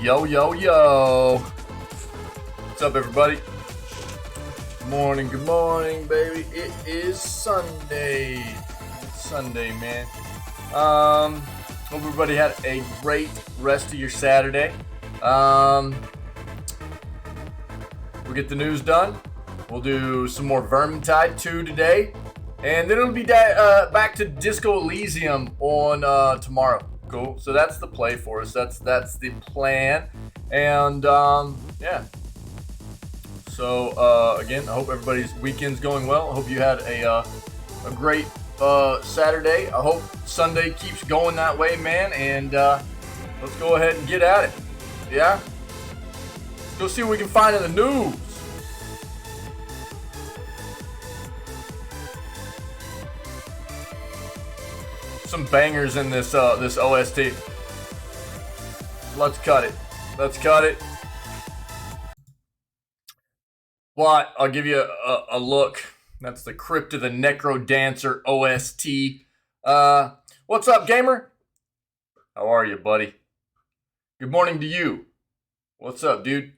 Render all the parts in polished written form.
Yo, yo, yo. What's up, everybody? Good morning, baby. It is Sunday. It's Sunday, man. Hope everybody had a great rest of your Saturday. We'll get the news done. We'll do some more Vermintide 2 today. And then it'll be back to Disco Elysium on tomorrow. Cool. So that's the play for us. That's the plan. And yeah. So again, I hope everybody's weekend's going well. I hope you had a great Saturday. I hope Sunday keeps going that way, man. And let's go ahead and get at it. Yeah. Let's go see what we can find in the news. Some bangers in this this OST. Let's cut it. Let's cut it. But I'll give you a look. That's the Crypt of the Necro Dancer OST. What's up, gamer? How are you, buddy? Good morning to you. What's up, dude?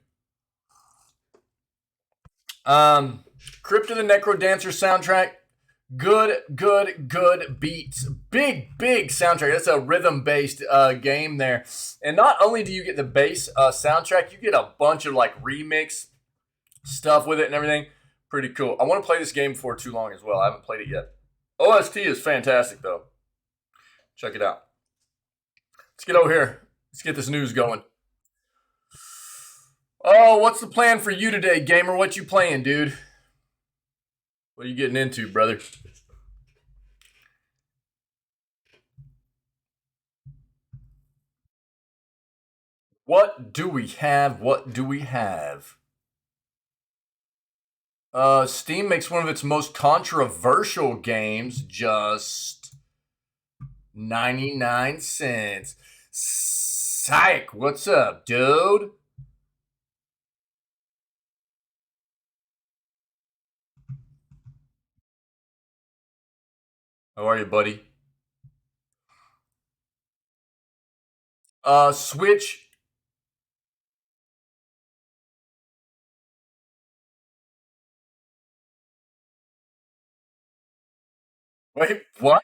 Crypt of the Necro Dancer soundtrack. Good beats. Big soundtrack. That's a rhythm-based game there. And not only do you get the bass soundtrack, you get a bunch of like remix stuff with it and everything. Pretty cool. I want to play this game before too long as well. I haven't played it yet. OST is fantastic, though. Check it out. Let's get over here. Let's get this news going. Oh, what's the plan for you today, gamer? What you playing, dude? What are you getting into, brother? What do we have? What do we have? Steam makes one of its most controversial games just 99 cents. Psych, what's up, dude? How are you, buddy? Switch. Wait, what?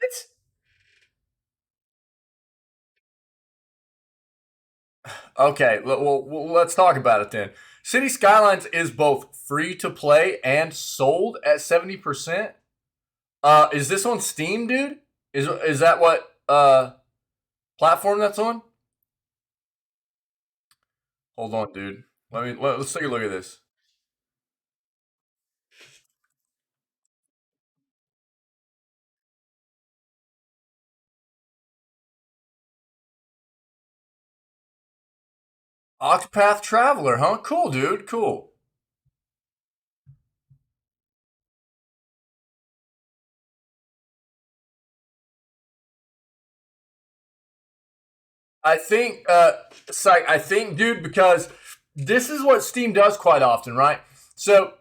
Okay, well, let's talk about it then. City Skylines is both free to play and sold at 70%. Is this on Steam, dude? Is that what platform that's on? Hold on, dude. Let's take a look at this. Octopath Traveler, huh? Cool, dude. Cool. I think, dude, because this is what Steam does quite often, right? So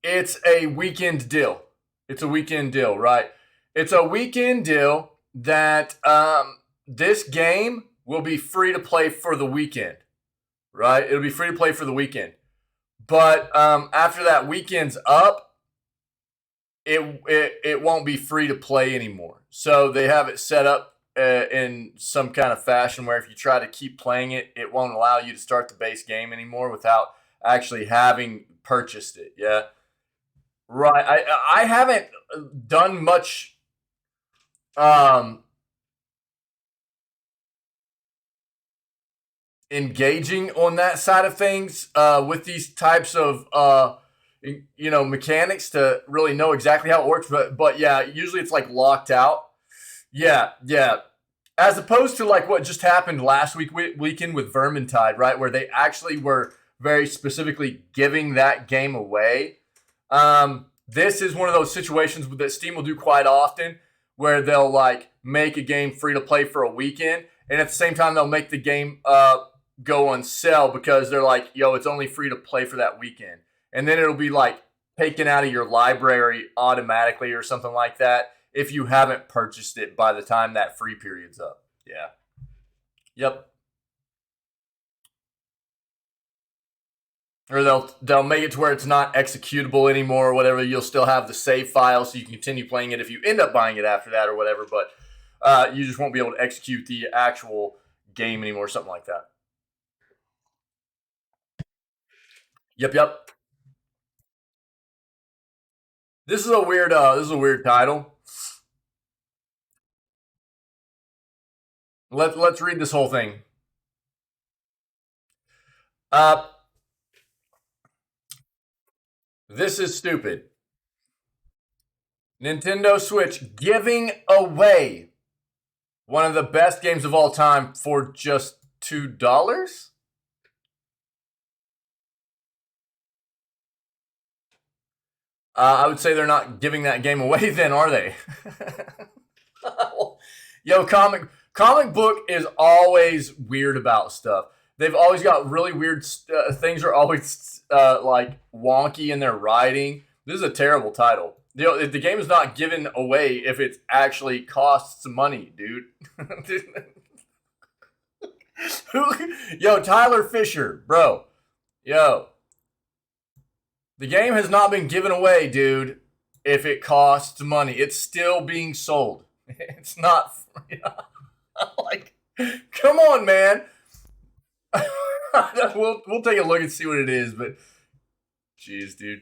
it's a weekend deal. It's a weekend deal, right? It's a weekend deal that this game will be free to play for the weekend, right? It'll be free to play for the weekend. But after that weekend's up, it won't be free to play anymore. So they have it set up in some kind of fashion where if you try to keep playing it, it won't allow you to start the base game anymore without actually having purchased it. Yeah, right. I haven't done much engaging on that side of things with these types of mechanics to really know exactly how it works. But yeah, usually it's like locked out. Yeah. As opposed to like what just happened last weekend with Vermintide, right? Where they actually were very specifically giving that game away. This is one of those situations that Steam will do quite often where they'll like make a game free to play for a weekend. And at the same time, they'll make the game go on sale because they're like, yo, it's only free to play for that weekend. And then it'll be like taken out of your library automatically or something like that if you haven't purchased it by the time that free period's up. Yeah. Yep. or they'll make it to where it's not executable anymore or whatever. You'll still have the save file, so you can continue playing it if you end up buying it after that or whatever. But you just won't be able to execute the actual game anymore, something like that. Yep. This is a weird. This is a weird title. Let's read this whole thing. Uh, this is stupid. Nintendo Switch giving away one of the best games of all time for just $2. I would say they're not giving that game away, then, are they? Yo, comic book is always weird about stuff. They've always got really weird things. Are always like wonky in their writing. This is a terrible title. The game is not given away if it actually costs money, dude. Yo, Tyler Fisher, bro. Yo, the game has not been given away, dude. If it costs money, it's still being sold. It's not like, come on, man. we'll take a look and see what it is, but jeez, dude.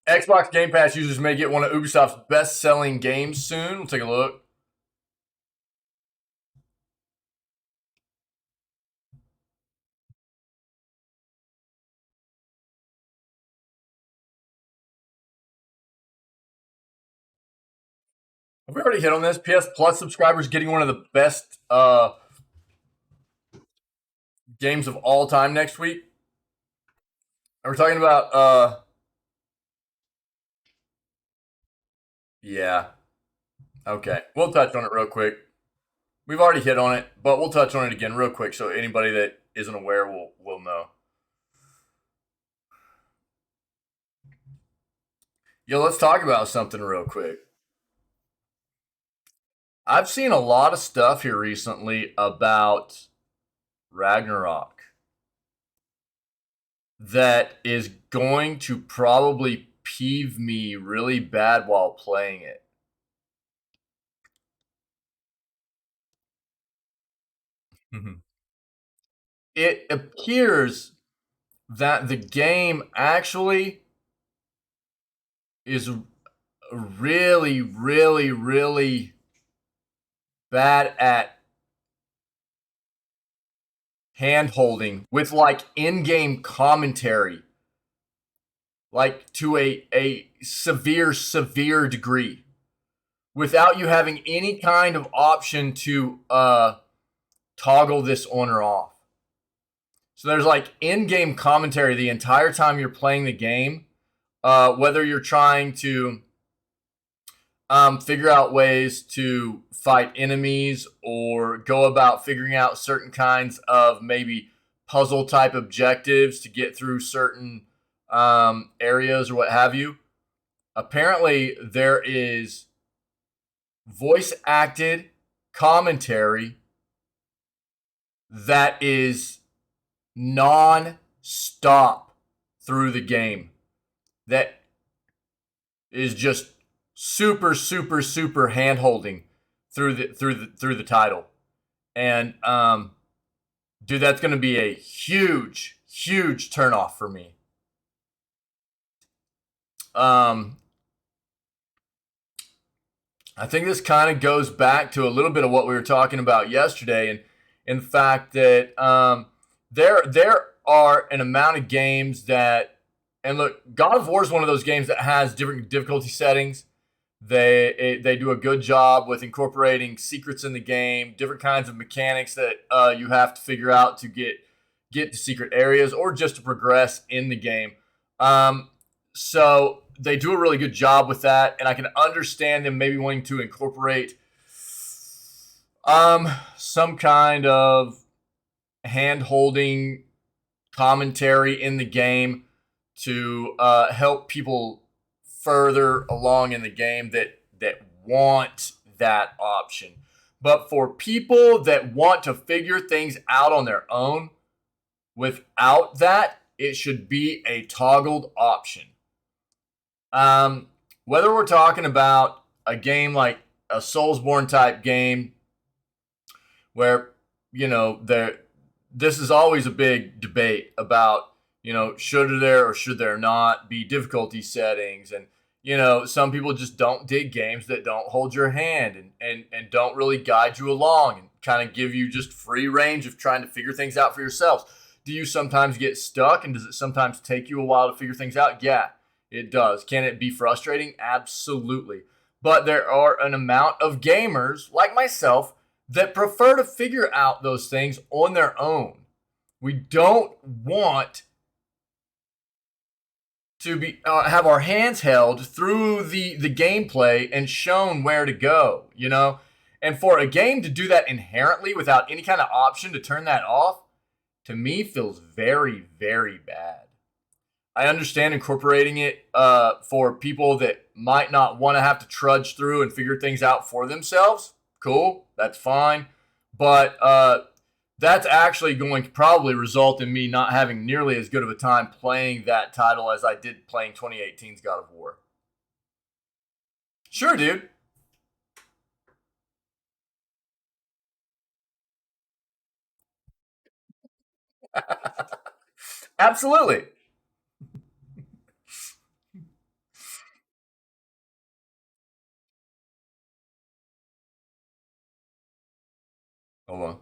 Xbox Game Pass users may get one of Ubisoft's best-selling games soon. We'll take a look. Have we already hit on this? PS Plus subscribers getting one of the best games of all time next week. Are we talking about yeah. Okay. We'll touch on it real quick. We've already hit on it, but we'll touch on it again real quick so anybody that isn't aware will know. Yo, let's talk about something real quick. I've seen a lot of stuff here recently about Ragnarok that is going to probably peeve me really bad while playing it. It appears that the game actually is really bad at hand holding with like in-game commentary, like to a severe degree, without you having any kind of option to toggle this on or off. So there's like in-game commentary the entire time you're playing the game, whether you're trying to figure out ways to fight enemies or go about figuring out certain kinds of maybe puzzle type objectives to get through certain areas or what have you. Apparently, there is voice acted commentary that is non-stop through the game. That is just super hand holding through the title. And dude, that's gonna be a huge turnoff for me. I think this kind of goes back to a little bit of what we were talking about yesterday, and in the fact that there are an amount of games that, and look, God of War is one of those games that has different difficulty settings. They do a good job with incorporating secrets in the game, different kinds of mechanics that you have to figure out to get to secret areas or just to progress in the game. So they do a really good job with that, and I can understand them maybe wanting to incorporate some kind of hand-holding commentary in the game to help people further along in the game that want that option. But for people that want to figure things out on their own, without that, it should be a toggled option. Whether we're talking about a game like a Soulsborne type game where, this is always a big debate about, should there or should there not be difficulty settings. And, some people just don't dig games that don't hold your hand and don't really guide you along and kind of give you just free range of trying to figure things out for yourselves. Do you sometimes get stuck, and does it sometimes take you a while to figure things out? Yeah, it does. Can it be frustrating? Absolutely. But there are an amount of gamers like myself that prefer to figure out those things on their own. We don't want to be have our hands held through the gameplay and shown where to go, And for a game to do that inherently without any kind of option to turn that off, to me feels very, very bad. I understand incorporating it for people that might not want to have to trudge through and figure things out for themselves. Cool, that's fine. But that's actually going to probably result in me not having nearly as good of a time playing that title as I did playing 2018's God of War. Sure, dude. Absolutely. Hold on.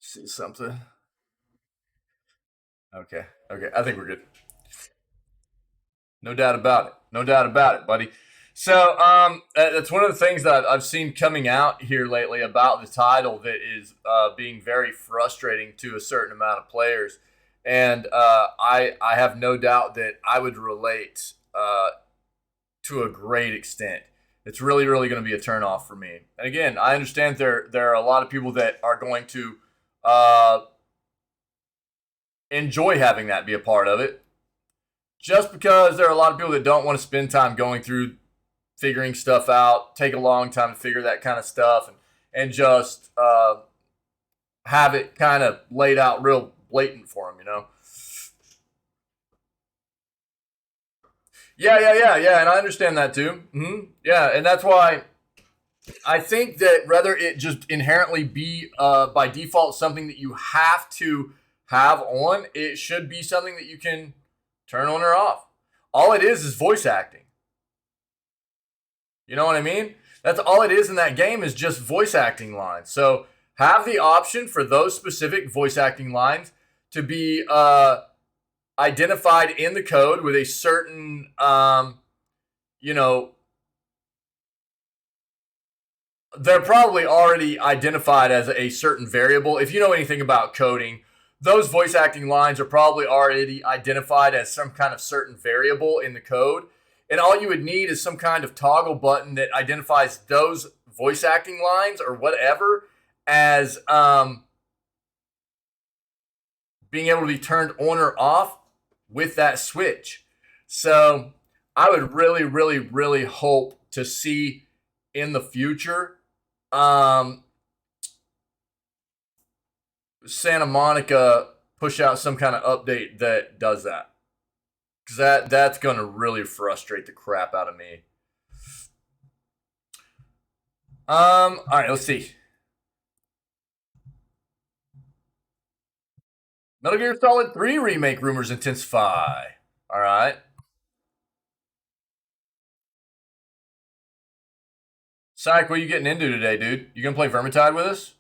See something? Okay. Okay. I think we're good. No doubt about it. No doubt about it, buddy. So that's one of the things that I've seen coming out here lately about the title that is being very frustrating to a certain amount of players, and I have no doubt that I would relate to a great extent. It's really really going to be a turnoff for me. And again, I understand there are a lot of people that are going to uh, enjoy having that be a part of it. Just because there are a lot of people that don't want to spend time going through figuring stuff out, take a long time to figure that kind of stuff, and just have it kind of laid out real blatant for them. Yeah, and I understand that too. Yeah, and that's why I think that rather it just inherently be by default something that you have to have on, it should be something that you can turn on or off. All it is voice acting. You know what I mean? That's all it is in that game is just voice acting lines. So have the option for those specific voice acting lines to be identified in the code with a certain, they're probably already identified as a certain variable. If you know anything about coding, those voice acting lines are probably already identified as some kind of certain variable in the code. And all you would need is some kind of toggle button that identifies those voice acting lines or whatever as being able to be turned on or off with that switch. So I would really, really, really hope to see in the future Santa Monica push out some kind of update that does that. Because that's going to really frustrate the crap out of me. All right, let's see. Metal Gear Solid 3 remake rumors intensify. All right. Psych, what are you getting into today, dude? You gonna play Vermintide with us?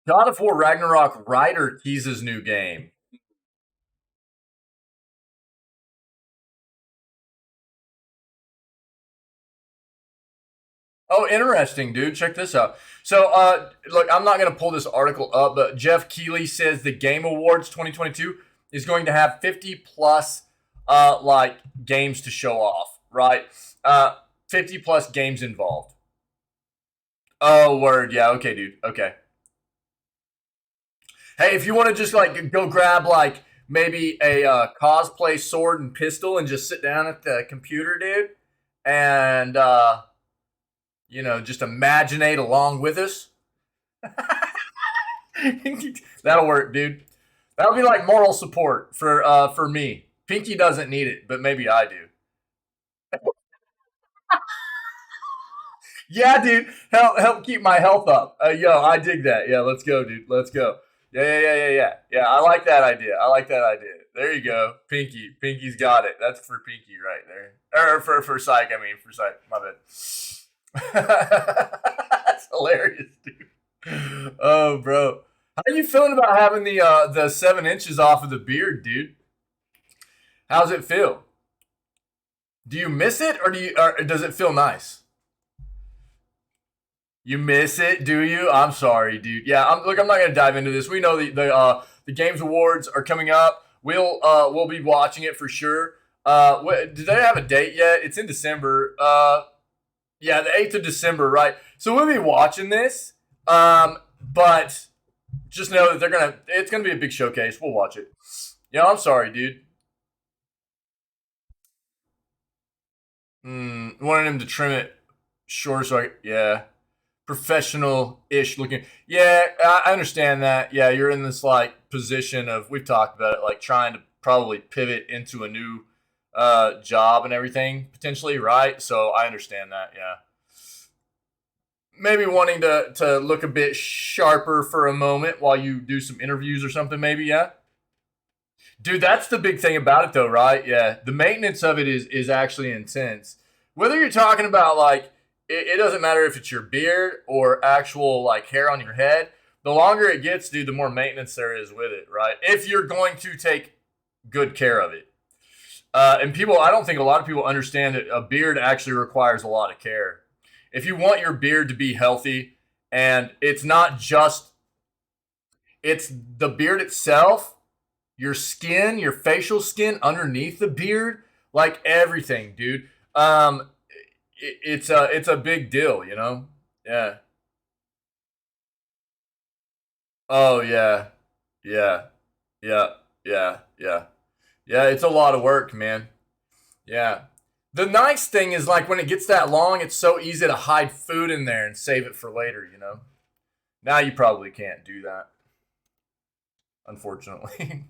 God of War Ragnarok Ryder teases new game. Oh, interesting, dude. Check this out. So, look, I'm not going to pull this article up, but Jeff Keighley says the Game Awards 2022 is going to have 50 plus like games to show off, right? 50 plus games involved. Oh, word. Yeah. Okay, dude. Okay. Hey, if you want to just like go grab like maybe a cosplay sword and pistol and just sit down at the computer, dude, and just imaginate along with us. That'll work, dude. That'll be like moral support for me. Pinky doesn't need it, but maybe I do. Yeah, dude. Help keep my health up. Yo, I dig that. Yeah, let's go, dude. Let's go. Yeah. I like that idea. I like that idea. There you go. Pinky. Pinky's got it. That's for Pinky right there. Or for Psych, I mean for Psych. My bad. That's hilarious, dude. Oh, bro. How are you feeling about having the 7 inches off of the beard, dude? How's it feel? Do you miss it or does it feel nice? You miss it, do you? I'm sorry, dude. Yeah, look, I'm not gonna dive into this. We know the Games Awards are coming up. We'll be watching it for sure. Did they have a date yet? It's in December. Yeah, the 8th of December, right? So we'll be watching this. But just know that it's gonna be a big showcase. We'll watch it. Yeah, I'm sorry, dude. Wanted him to trim it short, so yeah. Professional-ish looking. Yeah, I understand that. Yeah, you're in this like position of we've talked about it, like trying to probably pivot into a new job and everything potentially, right? So I understand that. Yeah, maybe wanting to look a bit sharper for a moment while you do some interviews or something. Maybe, yeah. Dude, that's the big thing about it, though, right? Yeah, the maintenance of it is actually intense. Whether you're talking about like it doesn't matter if it's your beard or actual like hair on your head. The longer it gets, dude, the more maintenance there is with it, right? If you're going to take good care of it. And people, I don't think a lot of people understand that a beard actually requires a lot of care. If you want your beard to be healthy, and it's not just, it's the beard itself, your skin, your facial skin underneath the beard, like everything, dude. It's a big deal, you know? Yeah. Oh yeah. Yeah. Yeah. Yeah. Yeah, it's a lot of work, man. Yeah. The nice thing is like when it gets that long, it's so easy to hide food in there and save it for later, you know? Now you probably can't do that, unfortunately.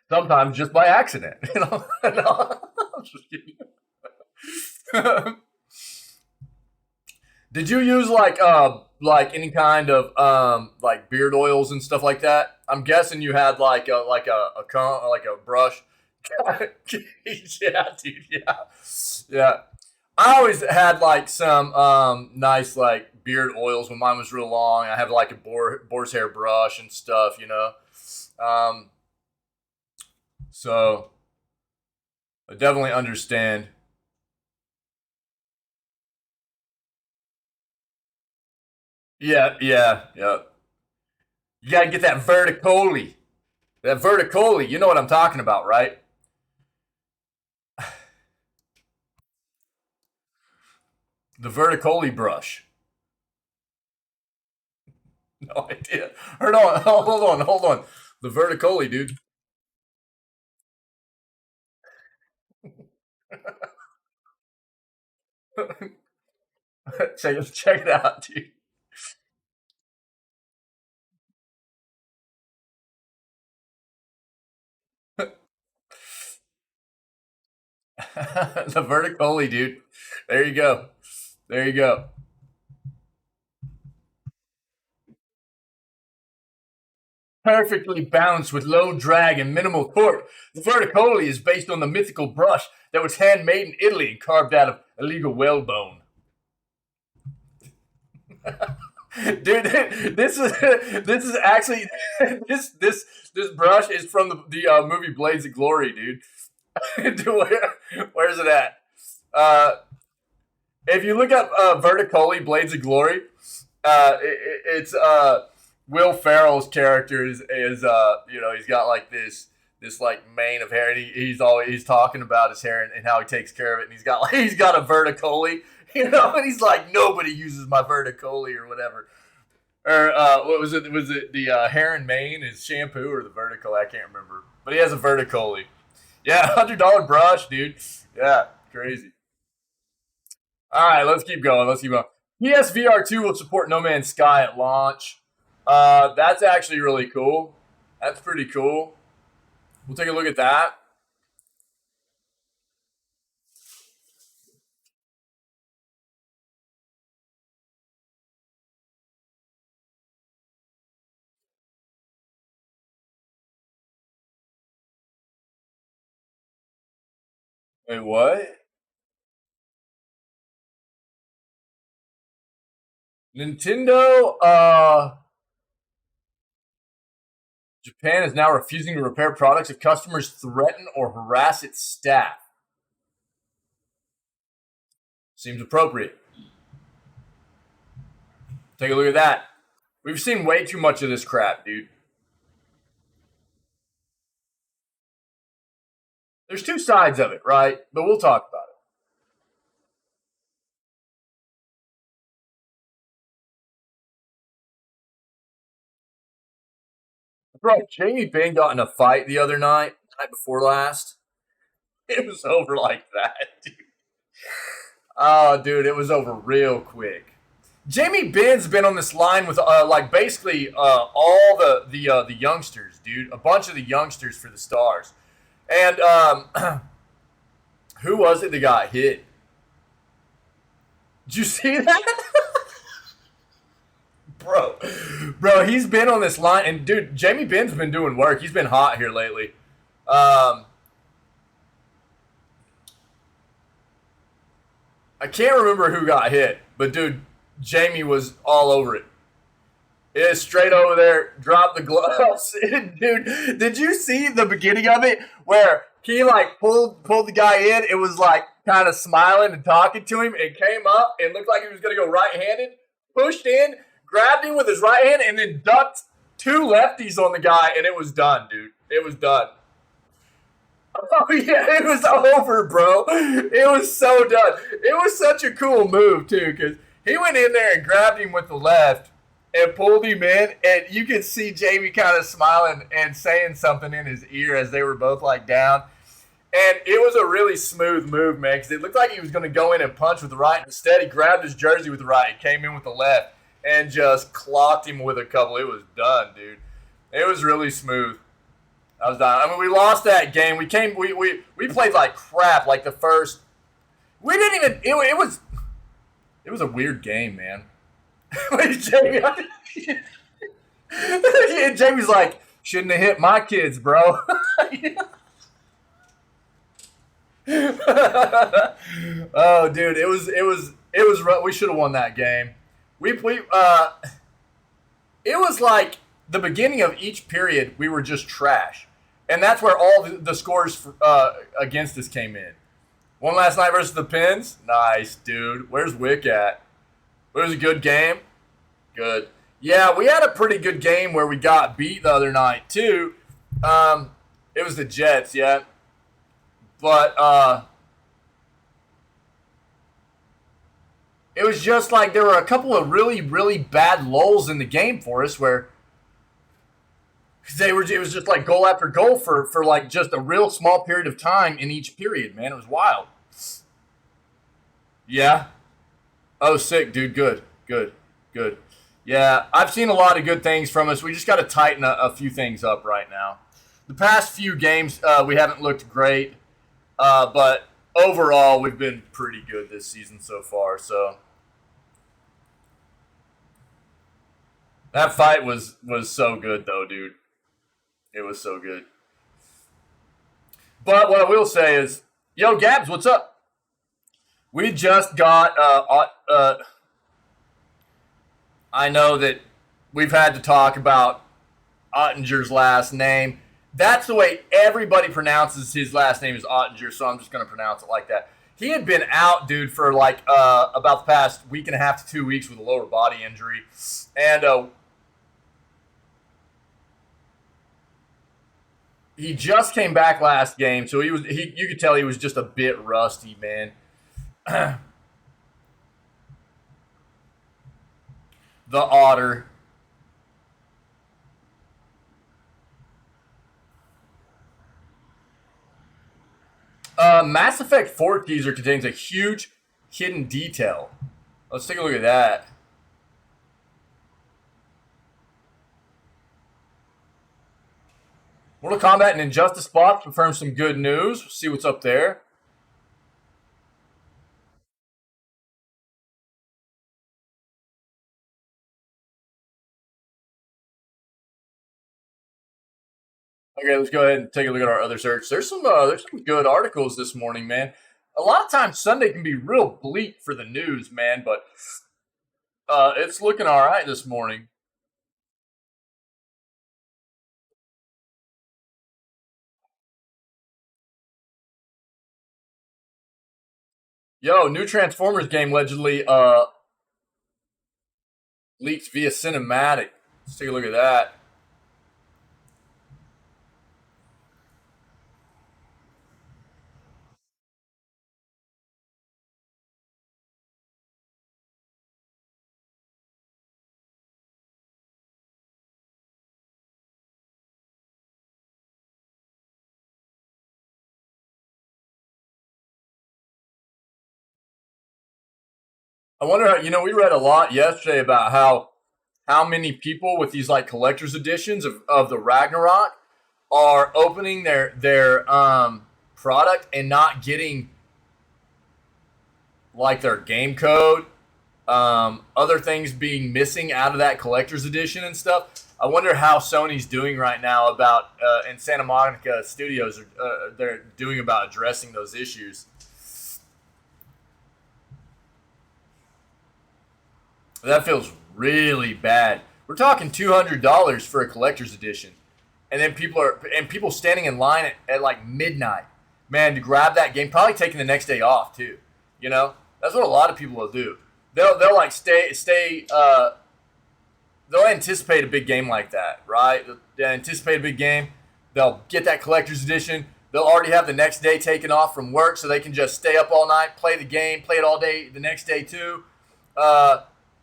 Sometimes just by accident, you know? No, I'm just kidding. Did you use like any kind of like beard oils and stuff like that? I'm guessing you had like a comb, like a brush. Yeah, dude. Yeah, yeah. I always had like some nice like beard oils when mine was real long. I have like a boar's hair brush and stuff, you know. Um, so I definitely understand. Yeah. You gotta get that verticoli. That verticoli, you know what I'm talking about, right? The verticoli brush. No idea. Hold on. The verticoli, dude. Check it out, dude. The verticoli, dude. There you go. There you go. Perfectly balanced with low drag and minimal torque. The verticoli is based on the mythical brush that was handmade in Italy and carved out of illegal whalebone. Dude, this is actually this brush is from the movie Blades of Glory, dude. Dude, where's it at? Uh, if you look up Verticoli Blades of Glory, It's Will Ferrell's character is he's got like this like mane of hair, and he's talking about his hair and how he takes care of it, and he's got a verticoli, and he's like, nobody uses my verticoli or whatever. Or what was it? Was it the hair and mane is shampoo or the verticoli? I can't remember, but he has a verticoli. Yeah, $100 brush, dude. Yeah, crazy. All right, let's keep going. Let's keep going. PSVR 2 will support No Man's Sky at launch. That's actually really cool. That's pretty cool. We'll take a look at that. Wait, what? Nintendo, Japan is now refusing to repair products if customers threaten or harass its staff. Seems appropriate. Take a look at that. We've seen way too much of this crap, dude. There's two sides of it, right? But we'll talk about it. Bro, Jamie Bing got in a fight the other night, night before last. It was over like that, dude. Oh, dude, it was over real quick. Jamie Ben's been on this line with like basically all the youngsters, dude. A bunch of the youngsters for the Stars, and who was it that got hit? Did you see that, bro? Bro, he's been on this line, and dude, Jamie Ben's been doing work. He's been hot here lately. Um, I can't remember who got hit, but dude, Jamie was all over it. It is straight over there, drop the gloves. Dude, did you see the beginning of it where he like pulled the guy in? It was like kind of smiling and talking to him, and came up and looked like he was gonna go right handed, pushed in, grabbed him with his right hand, and then ducked two lefties on the guy, and it was done, dude. It was done. Oh yeah, it was over, bro. It was so done. It was such a cool move too, because he went in there and grabbed him with the left and pulled him in, and you could see Jamie kind of smiling and saying something in his ear as they were both like down. And it was a really smooth move, man, because it looked like he was going to go in and punch with the right. Instead, he grabbed his jersey with the right, came in with the left, and just clocked him with a couple. It was done, dude. It was really smooth. I was done. I mean, we lost that game. We played like crap. Like the first, we didn't even. It was a weird game, man. Jamie, Jamie's like, shouldn't have hit my kids, bro. Oh, dude, it was. We should have won that game. We it was like the beginning of each period. We were just trash, and that's where all the scores against us came in. One last night versus the Pins. Nice, dude. Where's Wick at? It was a good game. Good. Yeah, we had a pretty good game where we got beat the other night too. It was the Jets, yeah. But it was just like there were a couple of really, really bad lulls in the game for us where it was just like goal after goal for like just a real small period of time in each period, man. It was wild. Yeah. Oh, sick, dude. Good. Good. Good. Yeah, I've seen a lot of good things from us. We just got to tighten a few things up right now. The past few games, we haven't looked great, but overall, we've been pretty good this season so far. So that fight was so good, though, dude. It was so good. But what I will say is, yo, Gabs, what's up? We just got. I know that we've had to talk about Ottinger's last name. That's the way everybody pronounces his last name is Ottinger, so I'm just going to pronounce it like that. He had been out, dude, for like about the past week and a half to 2 weeks with a lower body injury, and he just came back last game, so you could tell he was just a bit rusty, man. The Otter. Mass Effect 4 teaser contains a huge hidden detail. Let's take a look at that. Mortal Kombat and Injustice Bots confirm some good news. See what's up there. Okay, let's go ahead and take a look at our other search. There's some good articles this morning, man. A lot of times Sunday can be real bleak for the news, man, but it's looking all right this morning. Yo, new Transformers game allegedly leaked via cinematic. Let's take a look at that. I wonder how, we read a lot yesterday about how many people with these like collector's editions of the Ragnarok are opening their product and not getting like their game code, other things being missing out of that collector's edition and stuff. I wonder how Sony's doing right now about and Santa Monica Studios are they're doing about addressing those issues. That feels really bad. We're talking $200 for a collector's edition, and then people standing in line at like midnight, man, to grab that game. Probably taking the next day off too. That's what a lot of people will do. They'll like stay. They'll anticipate a big game like that, right? They'll anticipate a big game. They'll get that collector's edition. They'll already have the next day taken off from work, so they can just stay up all night, play the game, play it all day the next day too.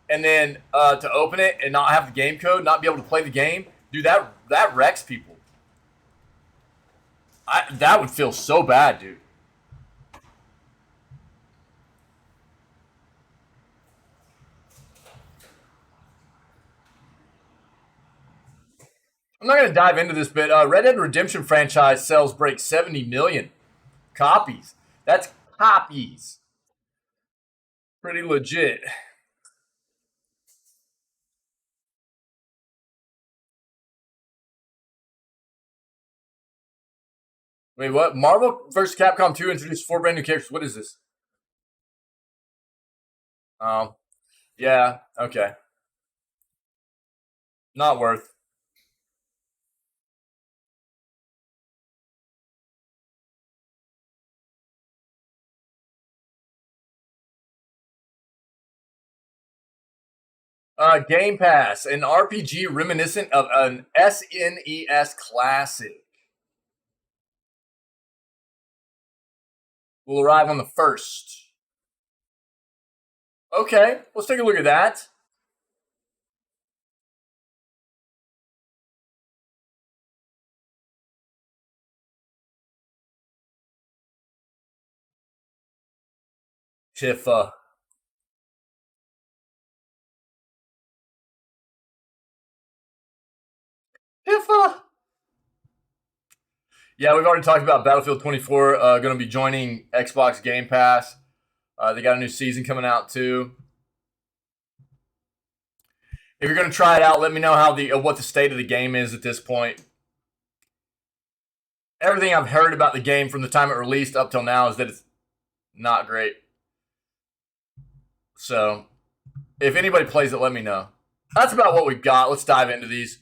And then to open it and not have the game code, not be able to play the game, dude, that wrecks people. That would feel so bad, dude. I'm not going to dive into this, but Red Dead Redemption franchise sales break 70 million copies. That's copies. Pretty legit. Wait, what? Marvel vs. Capcom 2 introduced 4 brand new characters. What is this? Oh, yeah, okay. Not worth. Game Pass, an RPG reminiscent of an SNES classic, will arrive on the 1st. Okay, let's take a look at that. Tifa. Tifa. Yeah, we've already talked about Battlefield 24 going to be joining Xbox Game Pass. They got a new season coming out too. If you're going to try it out, let me know how what the state of the game is at this point. Everything I've heard about the game from the time it released up till now is that it's not great. So, if anybody plays it, let me know. That's about what we've got. Let's dive into these.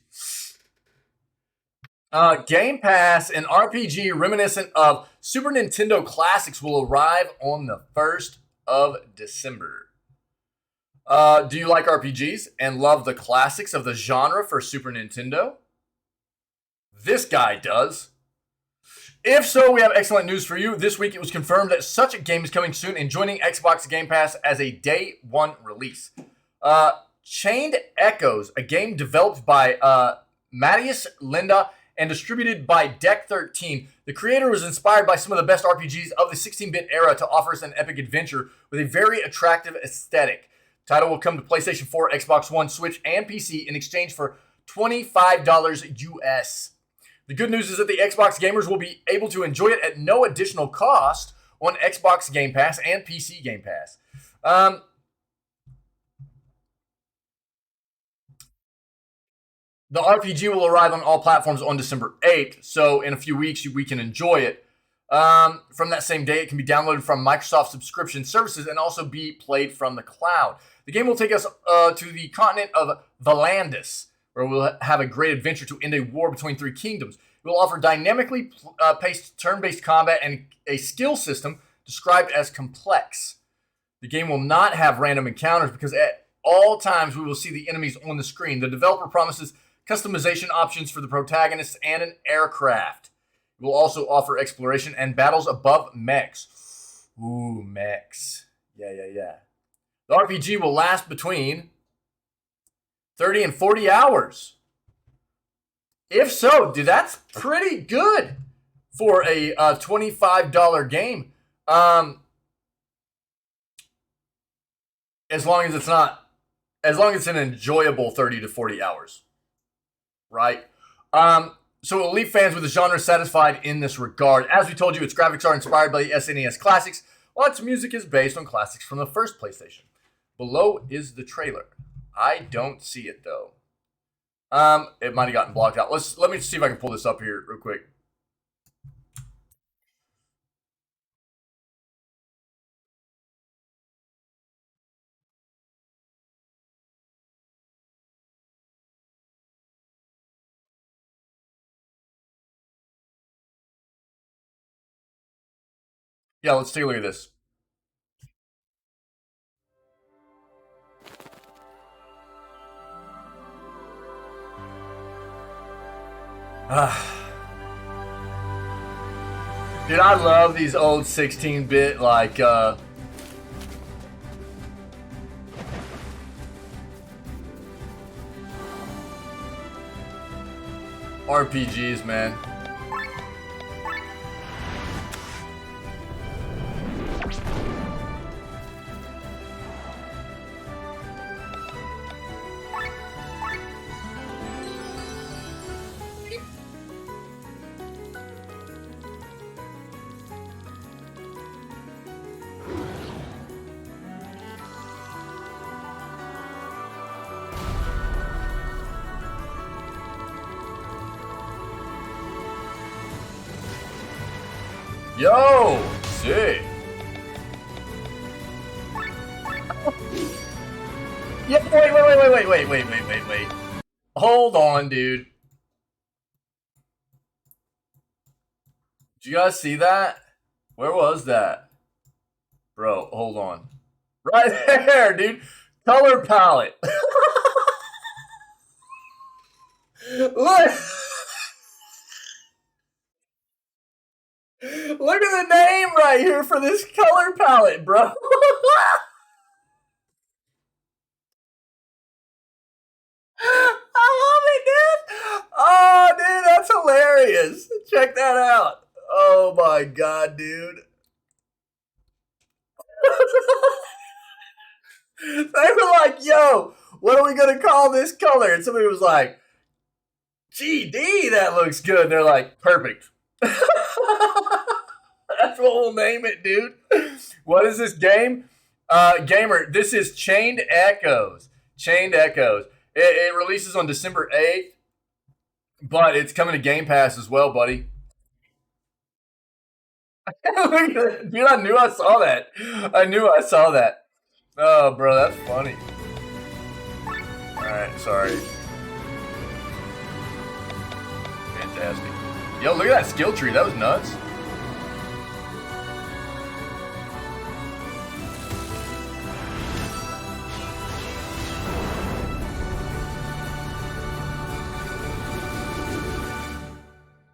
Game Pass, an RPG reminiscent of Super Nintendo classics, will arrive on the 1st of December. Do you like RPGs and love the classics of the genre for Super Nintendo? This guy does. If so, we have excellent news for you. This week it was confirmed that such a game is coming soon and joining Xbox Game Pass as a day one release. Chained Echoes, a game developed by Matthias Linda and distributed by Deck 13. The creator was inspired by some of the best RPGs of the 16-bit era to offer us an epic adventure with a very attractive aesthetic. The title will come to PlayStation 4, Xbox One, Switch, and PC in exchange for $25 US. The good news is that the Xbox gamers will be able to enjoy it at no additional cost on Xbox Game Pass and PC Game Pass. The RPG will arrive on all platforms on December 8th, so in a few weeks we can enjoy it. From that same day, it can be downloaded from Microsoft subscription services and also be played from the cloud. The game will take us to the continent of Valandis, where we'll have a great adventure to end a war between three kingdoms. It will offer dynamically paced turn-based combat and a skill system described as complex. The game will not have random encounters because at all times we will see the enemies on the screen. The developer promises customization options for the protagonists and an aircraft. It will also offer exploration and battles above mechs. Ooh, mechs. Yeah. The RPG will last between 30 and 40 hours. If so, dude, that's pretty good for a $25 game. As long as it's an enjoyable 30 to 40 hours. Right? So it'll leave fans with the genre satisfied in this regard. As we told you, its graphics are inspired by the SNES classics, while its music is based on classics from the first PlayStation. Below is the trailer. I don't see it though. It might have gotten blocked out. Let me see if I can pull this up here real quick. Yeah, let's take a look at this. Dude, I love these old 16-bit like RPGs, man. Yo, sick. Yeah, wait. Hold on, dude. Did you guys see that? Where was that? Bro, hold on. Right there, dude. Color palette. Look. Look at the name right here for this color palette, bro. I love it, dude. Oh, dude, that's hilarious. Check that out. Oh my god, dude. They were like, yo, what are we going to call this color? And somebody was like, GD, that looks good. And they're like, perfect. That's what we'll name it, dude. What is this game? Gamer, this is Chained Echoes. Chained Echoes. It releases on December 8th, but it's coming to Game Pass as well, buddy. Dude, I knew I saw that. Oh, bro, that's funny. Alright, sorry. Fantastic. Interesting. Yo, look at that skill tree. That was nuts.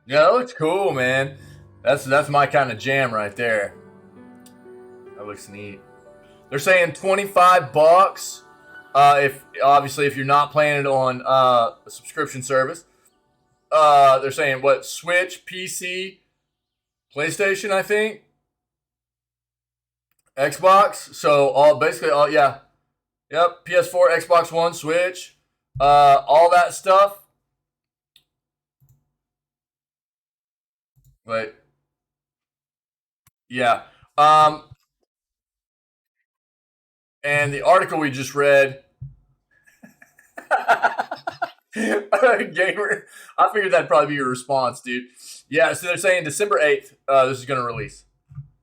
Yeah, that looks cool, man. That's my kind of jam right there. That looks neat. They're saying $25. If you're not playing it on a subscription service. They're saying what? Switch, PC, PlayStation, I think, Xbox. So yeah, yep. PS4, Xbox One, Switch, all that stuff. Wait, yeah. And the article we just read. Gamer, I figured that'd probably be your response, dude. Yeah, so they're saying December 8th, this is going to release.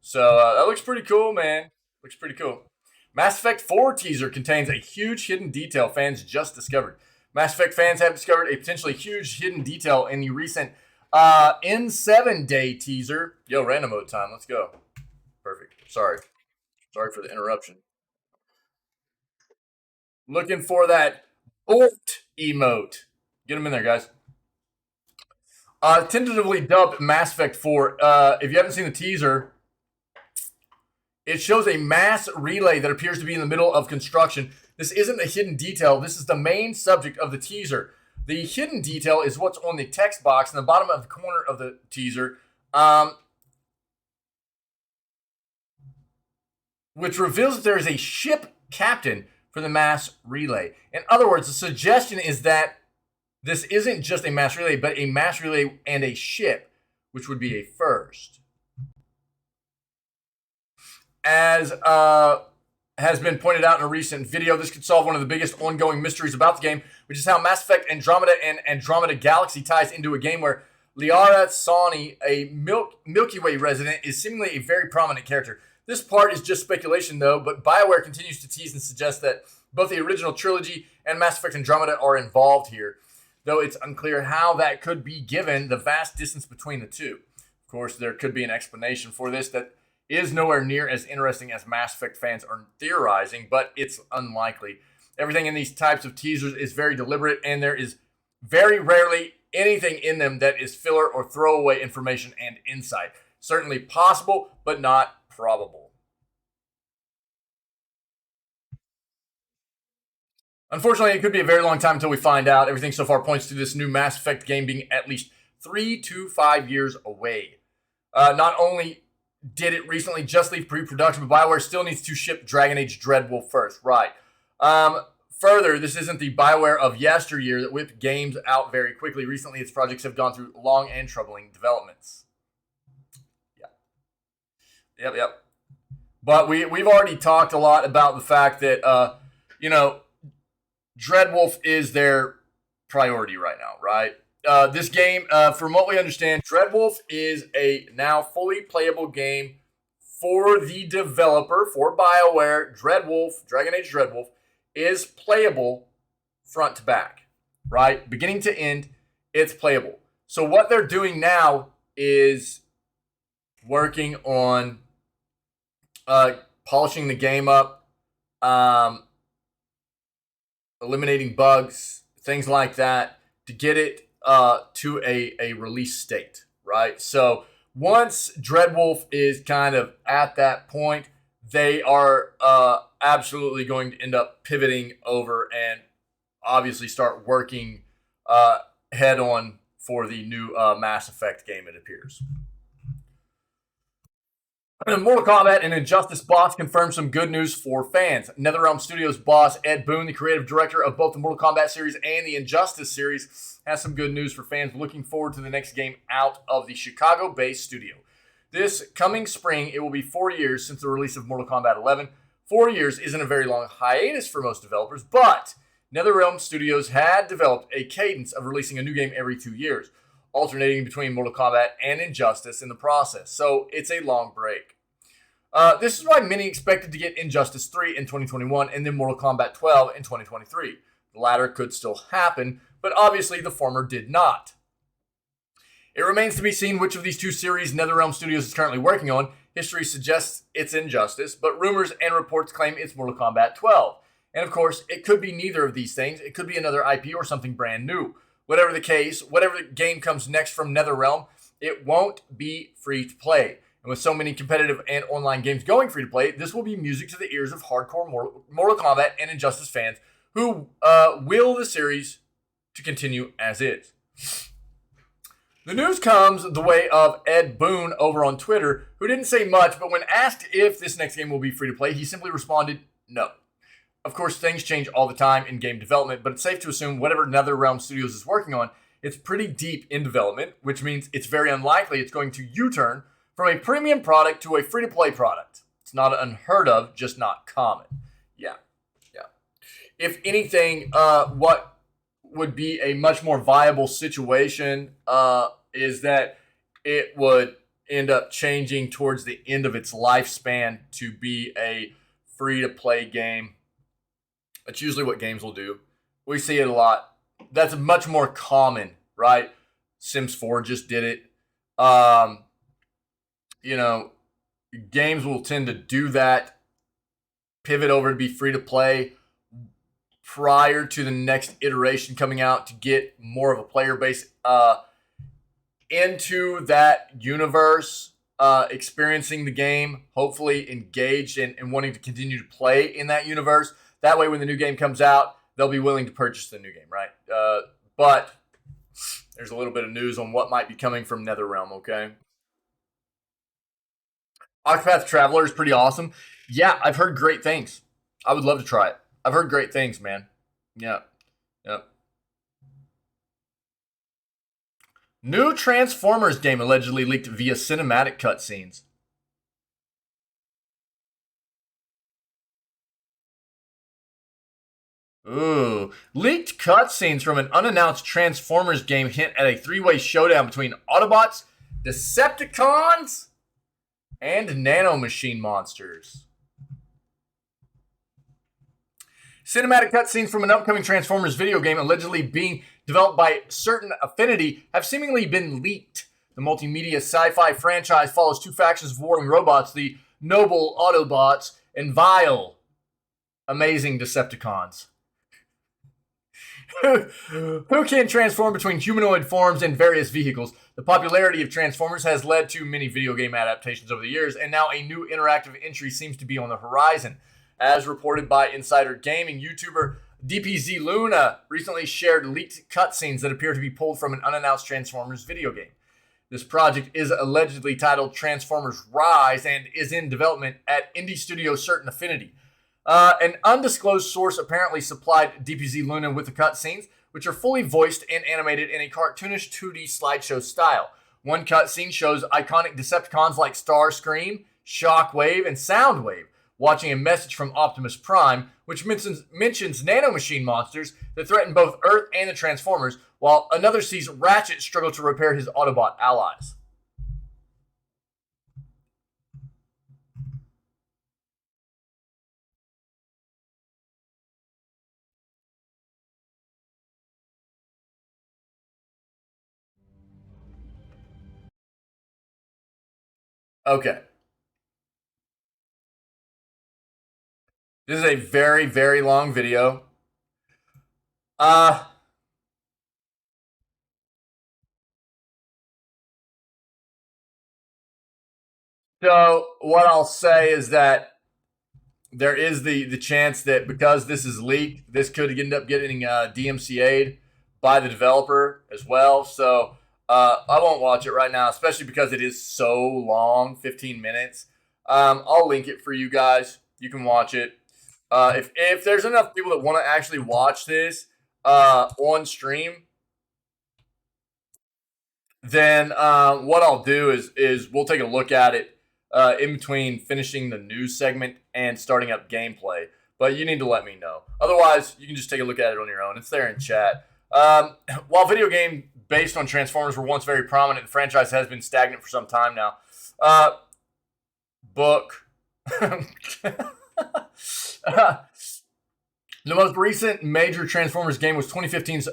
So that looks pretty cool, man. Looks pretty cool. Mass Effect 4 teaser contains a huge hidden detail fans just discovered. Mass Effect fans have discovered a potentially huge hidden detail in the recent N7 day teaser. Yo, random mode time. Let's go. Perfect. Sorry for the interruption. Looking for that Bolt emote. Get them in there, guys. Tentatively dubbed Mass Effect 4. If you haven't seen the teaser, it shows a mass relay that appears to be in the middle of construction. This isn't a hidden detail. This is the main subject of the teaser. The hidden detail is what's on the text box in the bottom of the corner of the teaser, which reveals that there is a ship captain for the mass relay. In other words, the suggestion is that this isn't just a mass relay, but a mass relay and a ship, which would be a first. As has been pointed out in a recent video, this could solve one of the biggest ongoing mysteries about the game, which is how Mass Effect Andromeda and Andromeda Galaxy ties into a game where Liara Sani, a Milky Way resident, is seemingly a very prominent character. This part is just speculation, though, but BioWare continues to tease and suggest that both the original trilogy and Mass Effect Andromeda are involved here, though it's unclear how that could be given the vast distance between the two. Of course, there could be an explanation for this that is nowhere near as interesting as Mass Effect fans are theorizing, but it's unlikely. Everything in these types of teasers is very deliberate, and there is very rarely anything in them that is filler or throwaway information and insight. Certainly possible, but not probable. Unfortunately, it could be a very long time until we find out. Everything so far points to this new Mass Effect game being at least 3 to 5 years away. Not only did it recently just leave pre-production, but BioWare still needs to ship Dragon Age Dreadwolf first. Right. Further, this isn't the BioWare of yesteryear that whipped games out very quickly. Recently, its projects have gone through long and troubling developments. Yep. But we've already talked a lot about the fact that, Dreadwolf is their priority right now, right? This game, from what we understand, Dreadwolf is a now fully playable game for the developer, for BioWare. Dreadwolf, Dragon Age Dreadwolf, is playable front to back, right? Beginning to end, it's playable. So what they're doing now is working on polishing the game up, eliminating bugs, things like that, to get it to a release state, right? So once Dreadwolf is kind of at that point, they are absolutely going to end up pivoting over and obviously start working head on for the new Mass Effect game, it appears. Mortal Kombat and Injustice boss confirmed some good news for fans. NetherRealm Studios boss Ed Boon, the creative director of both the Mortal Kombat series and the Injustice series, has some good news for fans looking forward to the next game out of the Chicago-based studio. This coming spring, it will be 4 years since the release of Mortal Kombat 11. 4 years isn't a very long hiatus for most developers, but NetherRealm Studios had developed a cadence of releasing a new game every 2 years, alternating between Mortal Kombat and Injustice in the process. So it's a long break. This is why many expected to get Injustice 3 in 2021 and then Mortal Kombat 12 in 2023. The latter could still happen, but obviously the former did not. It remains to be seen which of these two series NetherRealm Studios is currently working on. History suggests it's Injustice, but rumors and reports claim it's Mortal Kombat 12. And of course, it could be neither of these things. It could be another IP or something brand new. Whatever the case, whatever game comes next from NetherRealm, it won't be free to play. And with so many competitive and online games going free to play, this will be music to the ears of hardcore Mortal Kombat and Injustice fans who will the series to continue as is. The news comes the way of Ed Boon over on Twitter, who didn't say much, but when asked if this next game will be free to play, he simply responded, no. Of course, things change all the time in game development, but it's safe to assume whatever NetherRealm Studios is working on, it's pretty deep in development, which means it's very unlikely it's going to U-turn from a premium product to a free-to-play product. It's not unheard of, just not common. Yeah. If anything, what would be a much more viable situation is that it would end up changing towards the end of its lifespan to be a free-to-play game. That's usually what games will do. We see it a lot. That's much more common, right? Sims 4 just did it. Games will tend to do that, pivot over to be free-to-play prior to the next iteration coming out to get more of a player base into that universe, experiencing the game, hopefully engaged and wanting to continue to play in that universe. That way, when the new game comes out, they'll be willing to purchase the new game, right? But there's a little bit of news on what might be coming from NetherRealm, okay? Octopath Traveler is pretty awesome. Yeah, I've heard great things. I would love to try it. I've heard great things, man. Yeah. New Transformers game allegedly leaked via cinematic cutscenes. Ooh. Leaked cutscenes from an unannounced Transformers game hint at a three-way showdown between Autobots, Decepticons, and nanomachine monsters. Cinematic cutscenes from an upcoming Transformers video game allegedly being developed by certain Affinity have seemingly been leaked. The multimedia sci-fi franchise follows two factions of warring robots, the noble Autobots and vile, amazing Decepticons. Who can transform between humanoid forms and various vehicles. The popularity of Transformers has led to many video game adaptations over the years, and now a new interactive entry seems to be on the horizon. As reported by Insider Gaming, YouTuber DPZ Luna recently shared leaked cutscenes that appear to be pulled from an unannounced Transformers video game. This project is allegedly titled Transformers Rise and is in development at indie studio Certain Affinity. An undisclosed source apparently supplied DPZ Luna with the cutscenes, which are fully voiced and animated in a cartoonish 2D slideshow style. One cutscene shows iconic Decepticons like Starscream, Shockwave, and Soundwave watching a message from Optimus Prime, which mentions nanomachine monsters that threaten both Earth and the Transformers, while another sees Ratchet struggle to repair his Autobot allies. Okay. This is a very, very long video. So what I'll say is that there is the chance that because this is leaked, this could end up getting DMCA'd by the developer as well. So I won't watch it right now, especially because it is so long, 15 minutes. I'll link it for you guys. You can watch it. If there's enough people that want to actually watch this on stream, then what I'll do is we'll take a look at it in between finishing the news segment and starting up gameplay. But you need to let me know. Otherwise, you can just take a look at it on your own. It's there in chat. While video game based on Transformers were once very prominent, the franchise has been stagnant for some time now. Book. The most recent major Transformers game was 2015's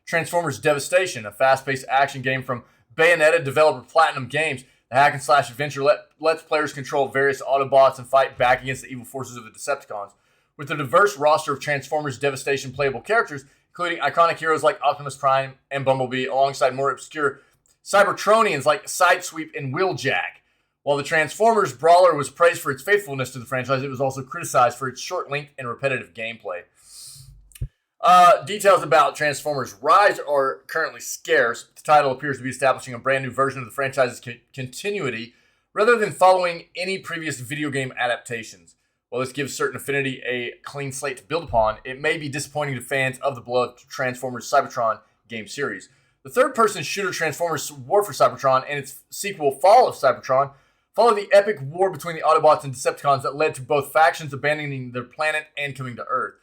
Transformers Devastation, a fast-paced action game from Bayonetta developer Platinum Games, the hack and slash adventure lets players control various Autobots and fight back against the evil forces of the Decepticons. With a diverse roster of Transformers Devastation playable characters, including iconic heroes like Optimus Prime and Bumblebee, alongside more obscure Cybertronians like Sidesweep and Wheeljack. While the Transformers Brawler was praised for its faithfulness to the franchise, it was also criticized for its short length and repetitive gameplay. Details about Transformers Rise are currently scarce. The title appears to be establishing a brand new version of the franchise's continuity rather than following any previous video game adaptations. While this gives certain affinity a clean slate to build upon, it may be disappointing to fans of the beloved Transformers Cybertron game series. The third-person shooter Transformers War for Cybertron and its sequel Fall of Cybertron follow the epic war between the Autobots and Decepticons that led to both factions abandoning their planet and coming to Earth.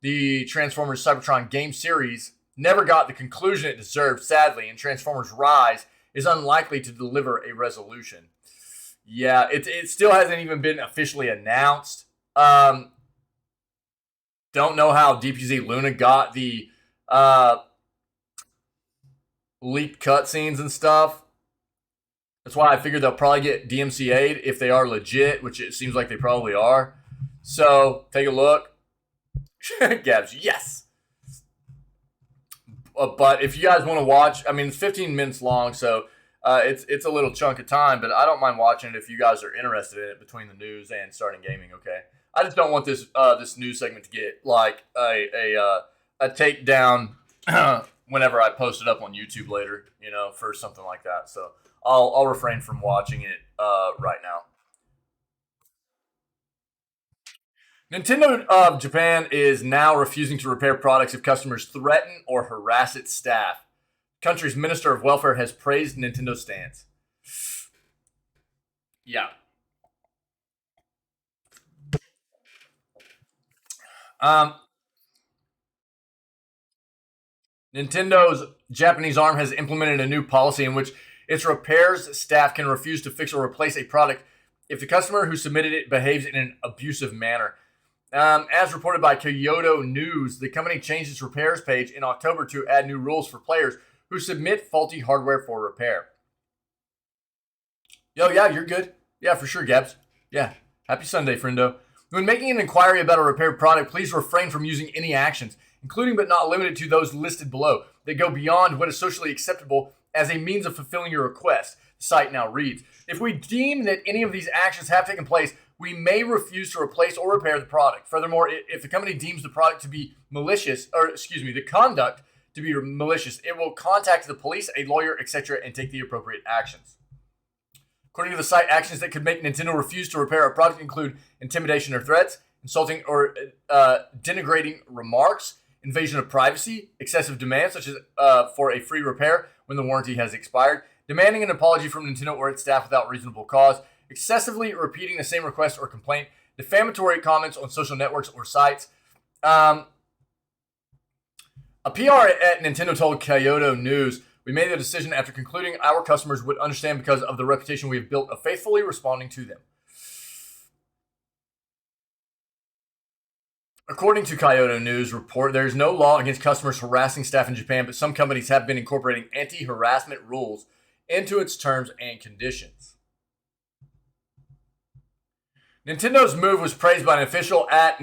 The Transformers Cybertron game series never got the conclusion it deserved, sadly, and Transformers Rise is unlikely to deliver a resolution. Yeah, it still hasn't even been officially announced. Don't know how DPZ Luna got the leaked cutscenes and stuff. That's why I figured they'll probably get DMCA'd if they are legit, which it seems like they probably are. So, take a look. Gabs, yes. But if you guys want to watch, I mean, it's 15 minutes long, so it's a little chunk of time, but I don't mind watching it if you guys are interested in it between the news and starting gaming, okay? I just don't want this this news segment to get like a takedown whenever I post it up on YouTube later, for something like that. So I'll refrain from watching it right now. Nintendo of Japan is now refusing to repair products if customers threaten or harass its staff. The country's Minister of Welfare has praised Nintendo's stance. Yeah. Nintendo's Japanese arm has implemented a new policy in which its repairs staff can refuse to fix or replace a product if the customer who submitted it behaves in an abusive manner. As reported by Kyoto News, the company changed its repairs page in October to add new rules for players who submit faulty hardware for repair. Yo, yeah, you're good. Yeah, for sure, Gabs. Yeah, happy Sunday, friendo. When making an inquiry about a repaired product, please refrain from using any actions, including but not limited to those listed below, that go beyond what is socially acceptable as a means of fulfilling your request. The site now reads, if we deem that any of these actions have taken place, we may refuse to replace or repair the product. Furthermore, if the company deems the product to be malicious, the conduct to be malicious, it will contact the police, a lawyer, etc., and take the appropriate actions. According to the site, actions that could make Nintendo refuse to repair a product include intimidation or threats, insulting or denigrating remarks, invasion of privacy, excessive demands, such as for a free repair when the warranty has expired, demanding an apology from Nintendo or its staff without reasonable cause, excessively repeating the same request or complaint, defamatory comments on social networks or sites. A PR at Nintendo told Kyoto News, we made the decision after concluding our customers would understand because of the reputation we have built of faithfully responding to them. According to Kyoto News report, there is no law against customers harassing staff in Japan, but some companies have been incorporating anti-harassment rules into its terms and conditions. Nintendo's move was praised by an official at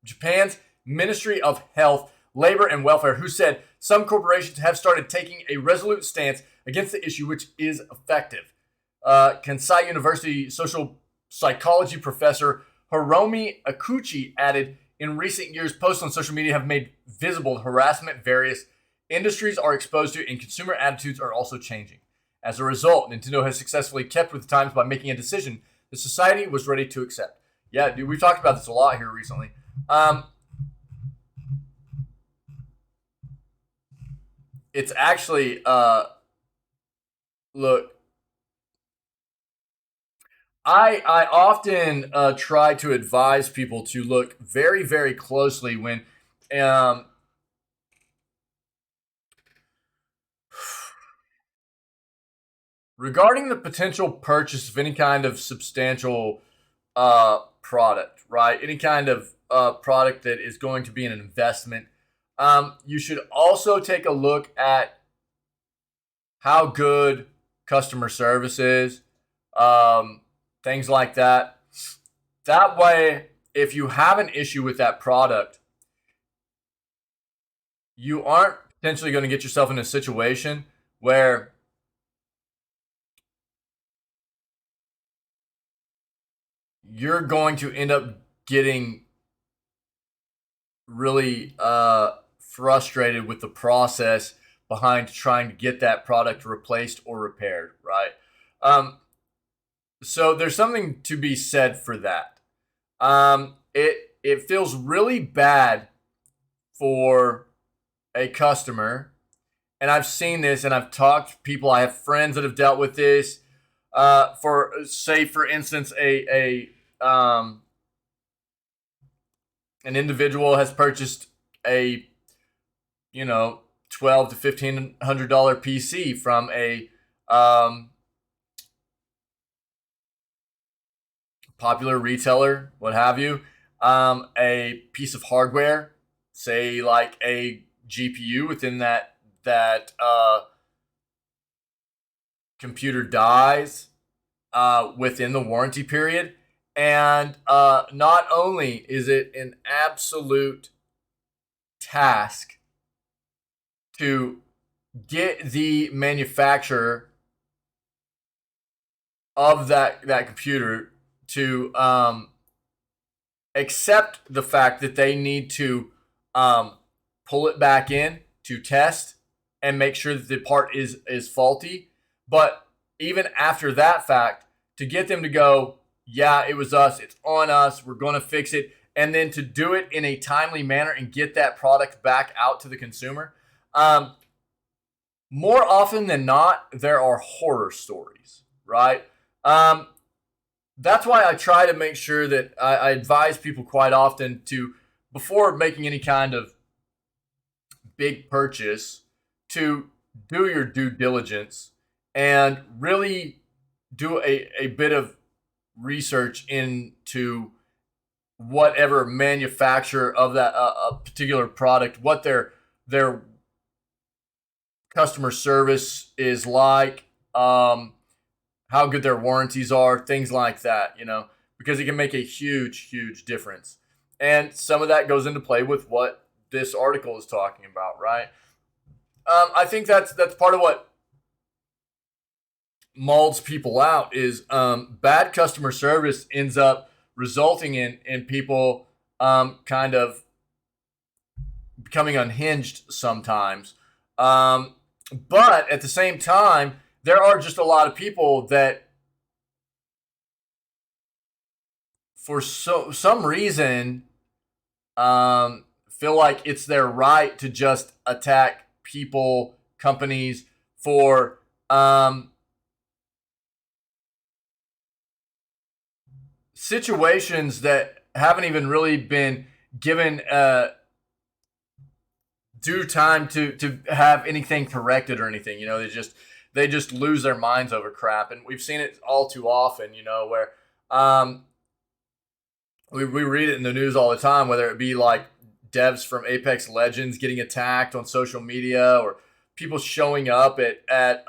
Japan's Ministry of Health, Labor, and Welfare, who said some corporations have started taking a resolute stance against the issue, which is effective. Kansai University social psychology professor Hiromi Akuchi added, in recent years, posts on social media have made visible the harassment various industries are exposed to, and consumer attitudes are also changing. As a result, Nintendo has successfully kept with the times by making a decision the society was ready to accept. Yeah, dude, we've talked about this a lot here recently. It's actually, look, I often try to advise people to look very, very closely when regarding the potential purchase of any kind of substantial product, right? Any kind of product that is going to be an investment. You should also take a look at how good customer service is, things like that. That way, if you have an issue with that product, you aren't potentially going to get yourself in a situation where you're going to end up getting really frustrated with the process behind trying to get that product replaced or repaired, right? So there's something to be said for that. It feels really bad for a customer, and I've seen this, and I've talked to people. I have friends that have dealt with this. For say, for instance, an individual has purchased a $12 to $1,500 PC from a popular retailer, what have you, a piece of hardware, say like a GPU within that computer dies within the warranty period, and not only is it an absolute task to get the manufacturer of that computer to accept the fact that they need to pull it back in to test and make sure that the part is faulty. But even after that fact, to get them to go, yeah, it was us, it's on us, we're going to fix it, and then to do it in a timely manner and get that product back out to the consumer. More often than not, there are horror stories, right? That's why I try to make sure that I advise people quite often to, before making any kind of big purchase, to do your due diligence and really do a bit of research into whatever manufacturer of that a particular product, what their customer service is like, how good their warranties are, things like that, because it can make a huge difference. And some of that goes into play with what this article is talking about, right? I think that's part of what mauls people out is bad customer service ends up resulting in people kind of becoming unhinged sometimes. But at the same time, there are just a lot of people that, for some reason, feel like it's their right to just attack people, companies for situations that haven't even really been given due time to have anything corrected or anything. They just lose their minds over crap, and we've seen it all too often. Where we read it in the news all the time, whether it be like devs from Apex Legends getting attacked on social media, or people showing up at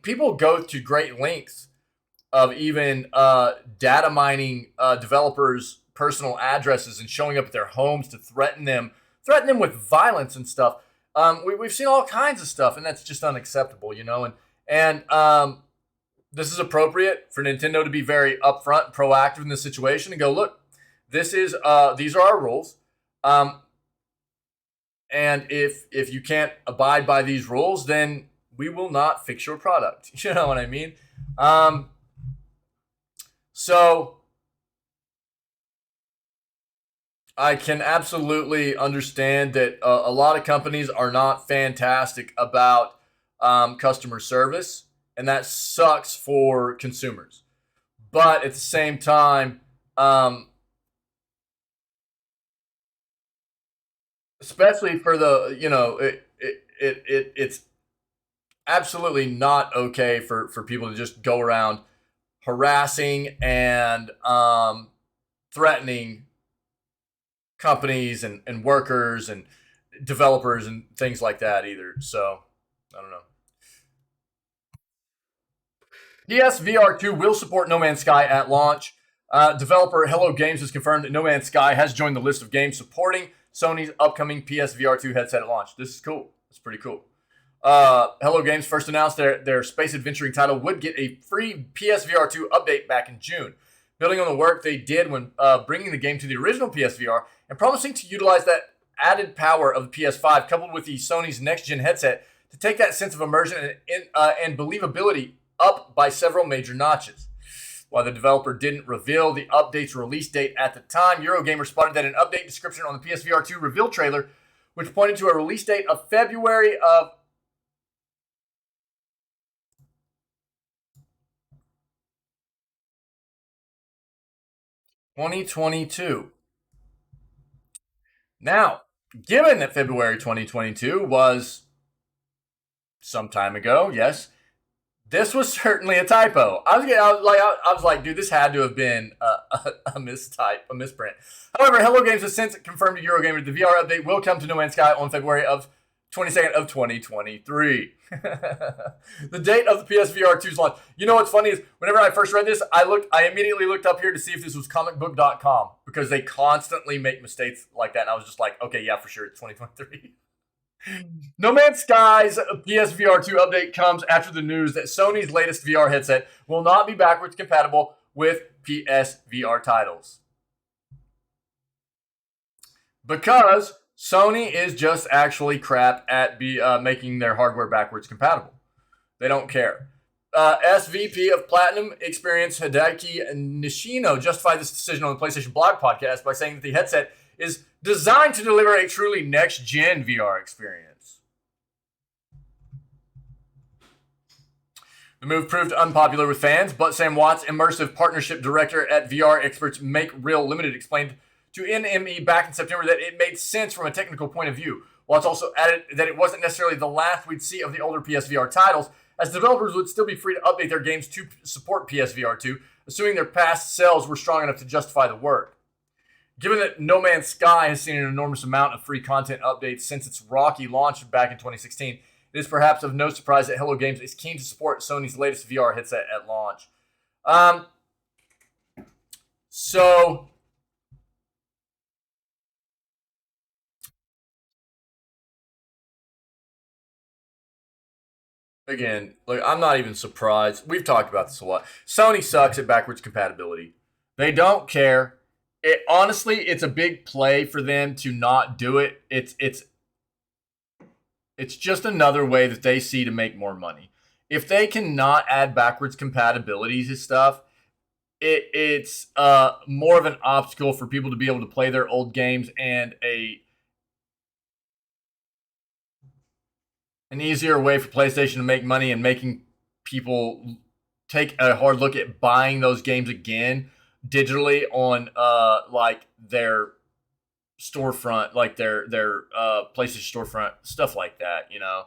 people go to great lengths of even data mining developers' personal addresses and showing up at their homes to threaten them with violence and stuff. We've seen all kinds of stuff, and that's just unacceptable, And this is appropriate for Nintendo to be very upfront and proactive in this situation and go, look, these are our rules. And if you can't abide by these rules, then we will not fix your product. You know what I mean? So I can absolutely understand that a lot of companies are not fantastic about customer service, and that sucks for consumers. But at the same time, especially for it's absolutely not okay for people to just go around harassing and threatening companies and workers and developers and things like that either. So I don't know. PSVR 2 will support No Man's Sky at launch. Developer Hello Games has confirmed that No Man's Sky has joined the list of games supporting Sony's upcoming PSVR 2 headset at launch. This is cool. It's pretty cool. Hello Games first announced their space adventuring title would get a free PSVR 2 update back in June, building on the work they did when bringing the game to the original PSVR and promising to utilize that added power of the PS5 coupled with the Sony's next-gen headset to take that sense of immersion and believability up by several major notches. While the developer didn't reveal the update's release date at the time, Eurogamer spotted that an update description on the PSVR 2 reveal trailer, which pointed to a release date of February of 2022. Now, given that February 2022 was some time ago, yes, this was certainly a typo. I was like, dude, this had to have been a misprint. However, Hello Games has since confirmed to Eurogamer that the VR update will come to No Man's Sky on February of 22nd of 2023. The date of the PSVR 2's launch. You know what's funny is whenever I first read this, I immediately looked up here to see if this was comicbook.com because they constantly make mistakes like that. And I was just like, okay, yeah, for sure, it's 2023. No Man's Sky's PSVR 2 update comes after the news that Sony's latest VR headset will not be backwards compatible with PSVR titles. Because Sony is just actually crap at making their hardware backwards compatible. They don't care. SVP of Platinum Experience Hideki Nishino justified this decision on the PlayStation Blog podcast by saying that the headset is designed to deliver a truly next-gen VR experience. The move proved unpopular with fans, but Sam Watts, immersive partnership director at VR Experts Make Real Limited, explained to NME back in September that it made sense from a technical point of view. Watts also added that it wasn't necessarily the last we'd see of the older PSVR titles, as developers would still be free to update their games to support PSVR 2, assuming their past sales were strong enough to justify the work. Given that No Man's Sky has seen an enormous amount of free content updates since its rocky launch back in 2016, it is perhaps of no surprise that Hello Games is keen to support Sony's latest VR headset at launch. So again, like I'm not even surprised. We've talked about this a lot. Sony sucks at backwards compatibility. They don't care. Honestly, it's a big play for them to not do it. It's just another way that they see to make more money. If they cannot add backwards compatibility to stuff, it's more of an obstacle for people to be able to play their old games and an easier way for PlayStation to make money and making people take a hard look at buying those games again digitally on like their storefront, like their PlayStation storefront, stuff like that, you know.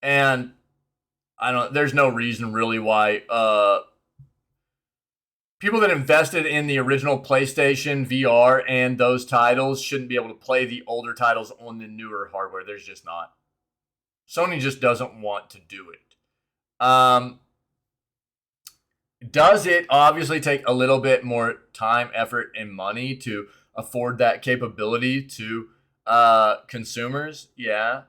And there's no reason really why people that invested in the original PlayStation VR and those titles shouldn't be able to play the older titles on the newer hardware. There's just not. Sony just doesn't want to do it. Does it obviously take a little bit more time, effort, and money to afford that capability to consumers? Yeah.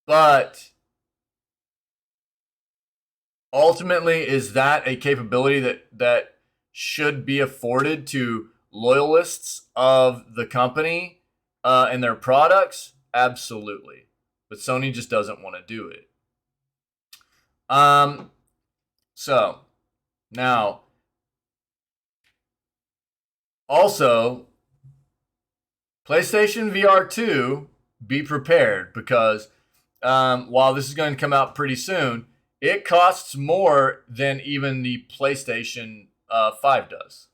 But ultimately, is that a capability that should be afforded to loyalists of the company and their products? Absolutely. But Sony just doesn't want to do it. So, now, also, PlayStation VR 2, be prepared, because while this is going to come out pretty soon, it costs more than even the PlayStation 5 does.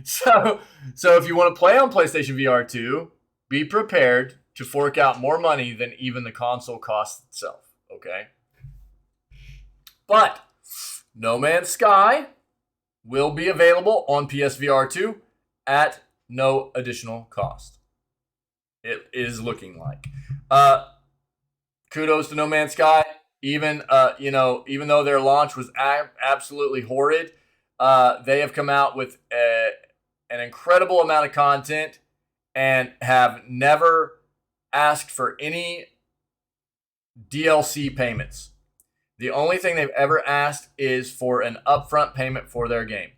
So if you want to play on PlayStation VR 2, be prepared to fork out more money than even the console costs itself, okay? But No Man's Sky will be available on PSVR 2 at no additional cost. It is looking like. kudos to No Man's Sky. Even even though their launch was absolutely horrid, they have come out with an incredible amount of content and have never asked for any DLC payments. The only thing they've ever asked is for an upfront payment for their game,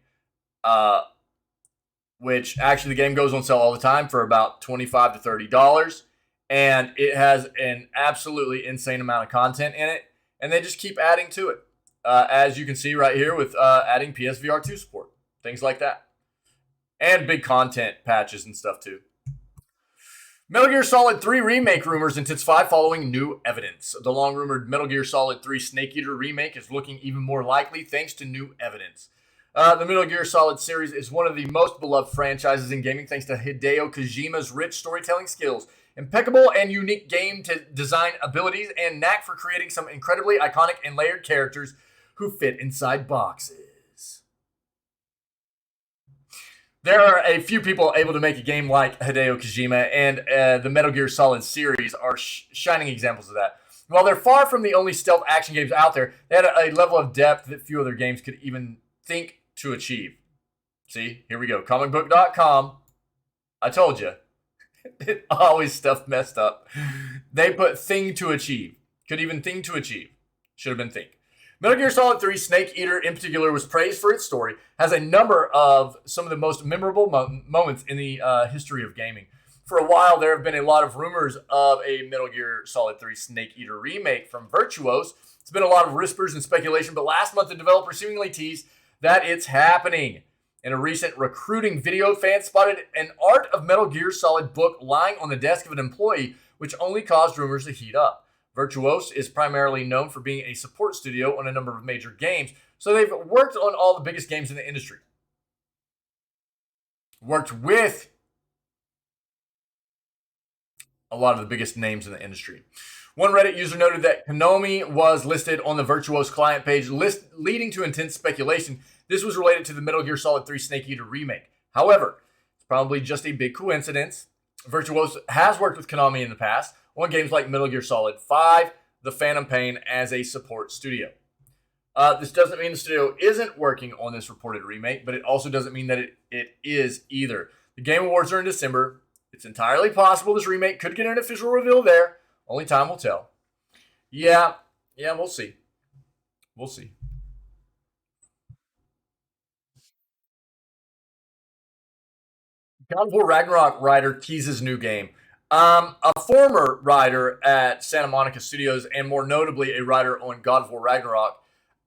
which actually the game goes on sale all the time for about $25 to $30, and it has an absolutely insane amount of content in it, and they just keep adding to it, as you can see right here with adding PSVR 2 support, things like that, and big content patches and stuff too. Metal Gear Solid 3 Remake rumors intensify following new evidence. The long-rumored Metal Gear Solid 3 Snake Eater remake is looking even more likely thanks to new evidence. The Metal Gear Solid series is one of the most beloved franchises in gaming thanks to Hideo Kojima's rich storytelling skills, impeccable and unique game design abilities, and knack for creating some incredibly iconic and layered characters who fit inside boxes. There are a few people able to make a game like Hideo Kojima, and the Metal Gear Solid series are shining examples of that. While they're far from the only stealth action games out there, they had a level of depth that few other games could even think to achieve. See, here we go. Comicbook.com. I told you. It always stuff messed up. They put thing to achieve. Could even thing to achieve. Should have been think. Metal Gear Solid 3 Snake Eater in particular was praised for its story, has a number of some of the most memorable moments in the history of gaming. For a while, there have been a lot of rumors of a Metal Gear Solid 3 Snake Eater remake from Virtuos. It's been a lot of whispers and speculation, but last month the developer seemingly teased that it's happening. In a recent recruiting video, fans spotted an Art of Metal Gear Solid book lying on the desk of an employee, which only caused rumors to heat up. Virtuos is primarily known for being a support studio on a number of major games, so they've worked on all the biggest games in the industry. Worked with a lot of the biggest names in the industry. One Reddit user noted that Konami was listed on the Virtuos client page, leading to intense speculation. This was related to the Metal Gear Solid 3 Snake Eater remake. However, it's probably just a big coincidence. Virtuos has worked with Konami in the past on games like Metal Gear Solid 5, The Phantom Pain as a support studio. This doesn't mean the studio isn't working on this reported remake, but it also doesn't mean that it is either. The Game Awards are in December. It's entirely possible this remake could get an official reveal there. Only time will tell. Yeah, we'll see. We'll see. God of War Ragnarok writer teases new game. A former writer at Santa Monica Studios, and more notably a writer on God of War Ragnarok,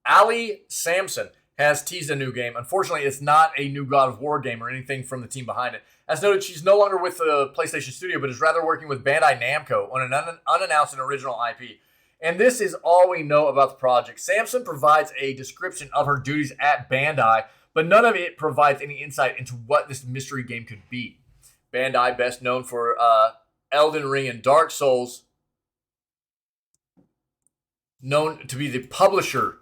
Ali Sampson, has teased a new game. Unfortunately, it's not a new God of War game or anything from the team behind it. As noted, she's no longer with the PlayStation Studio, but is rather working with Bandai Namco on an unannounced and original IP. And this is all we know about the project. Sampson provides a description of her duties at Bandai, but none of it provides any insight into what this mystery game could be. Bandai, best known for Elden Ring and Dark Souls, known to be the publisher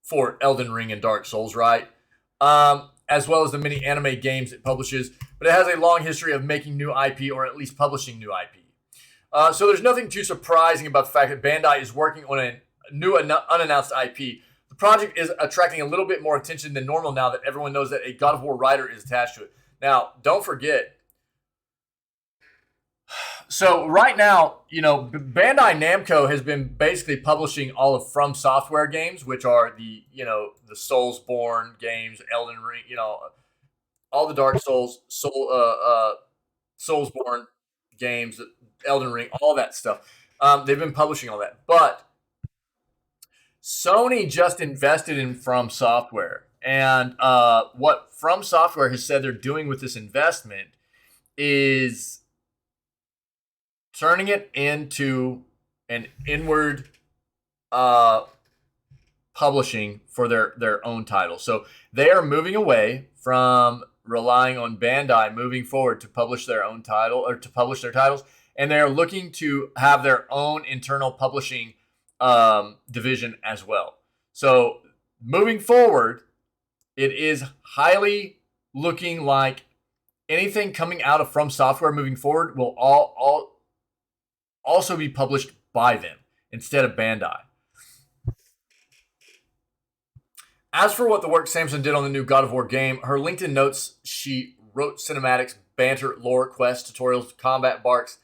for Elden Ring and Dark Souls, right? As well as the many anime games it publishes, but it has a long history of making new IP, or at least publishing new IP. So there's nothing too surprising about the fact that Bandai is working on a new unannounced IP. The project is attracting a little bit more attention than normal now that everyone knows that a God of War writer is attached to it. Now, don't forget. So right now, Bandai Namco has been basically publishing all of From Software games, which are the Soulsborne games, Elden Ring, all the Dark Souls, Soulsborne games, Elden Ring, all that stuff. They've been publishing all that, but Sony just invested in From Software, and what From Software has said they're doing with this investment is turning it into an inward publishing for their own title. So they are moving away from relying on Bandai moving forward to publish their own title, or to publish their titles, and they are looking to have their own internal publishing division as well. So moving forward, it is highly looking like anything coming out of From Software moving forward will all also be published by them instead of Bandai. As for what the work Samson did on the new God of War game, her LinkedIn notes she wrote cinematics, banter, lore, quests, tutorials, combat barks,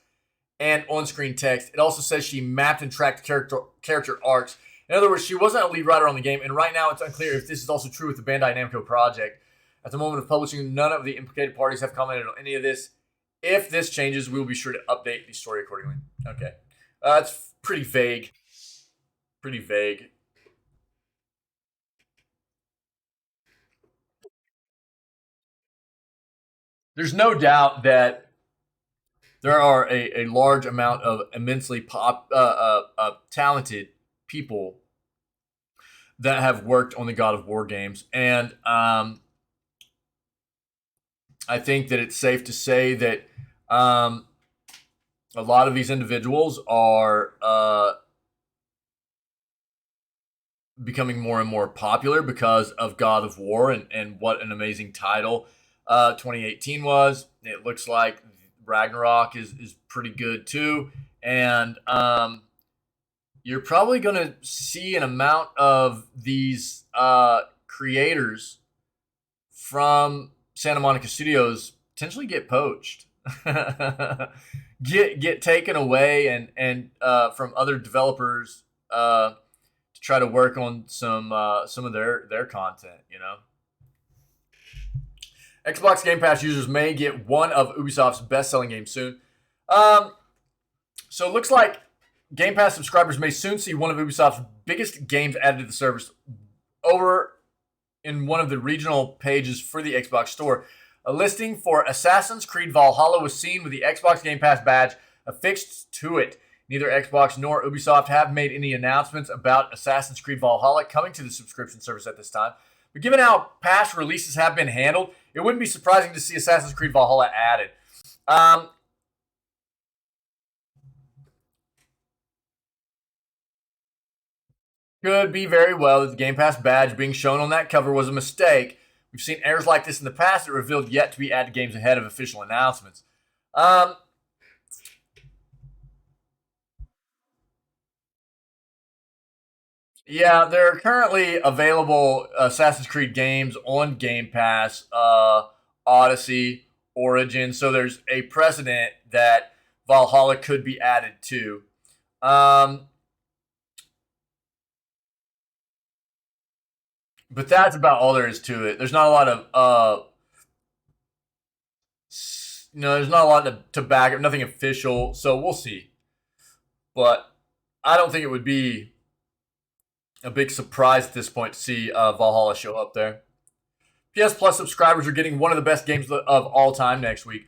and on-screen text. It also says she mapped and tracked character arcs. In other words, she wasn't a lead writer on the game, and right now it's unclear if this is also true with the Bandai Namco project. At the moment of publishing, none of the implicated parties have commented on any of this. If this changes, we will be sure to update the story accordingly. Okay. It's pretty vague. Pretty vague. There's no doubt that there are a large amount of immensely talented people that have worked on the God of War games. And I think that it's safe to say that a lot of these individuals are becoming more and more popular because of God of War and what an amazing title 2018 was. It looks like Ragnarok is pretty good too. And you're probably going to see an amount of these creators from Santa Monica Studios potentially get poached, get taken away, and from other developers to try to work on some of their content. You know, Xbox Game Pass users may get one of Ubisoft's best-selling games soon. So it looks like Game Pass subscribers may soon see one of Ubisoft's biggest games added to the service over in one of the regional pages for the Xbox Store. A listing for Assassin's Creed Valhalla was seen with the Xbox Game Pass badge affixed to it. Neither Xbox nor Ubisoft have made any announcements about Assassin's Creed Valhalla coming to the subscription service at this time. But given how past releases have been handled, it wouldn't be surprising to see Assassin's Creed Valhalla added. Could be very well that the Game Pass badge being shown on that cover was a mistake. We've seen errors like this in the past that revealed yet to be added games ahead of official announcements. Yeah, there are currently available Assassin's Creed games on Game Pass, Odyssey, Origin. So there's a precedent that Valhalla could be added to. But that's about all there is to it. There's not a lot of there's not a lot to back up, nothing official. So we'll see. But I don't think it would be a big surprise at this point to see Valhalla show up there. PS Plus subscribers are getting one of the best games of all time next week.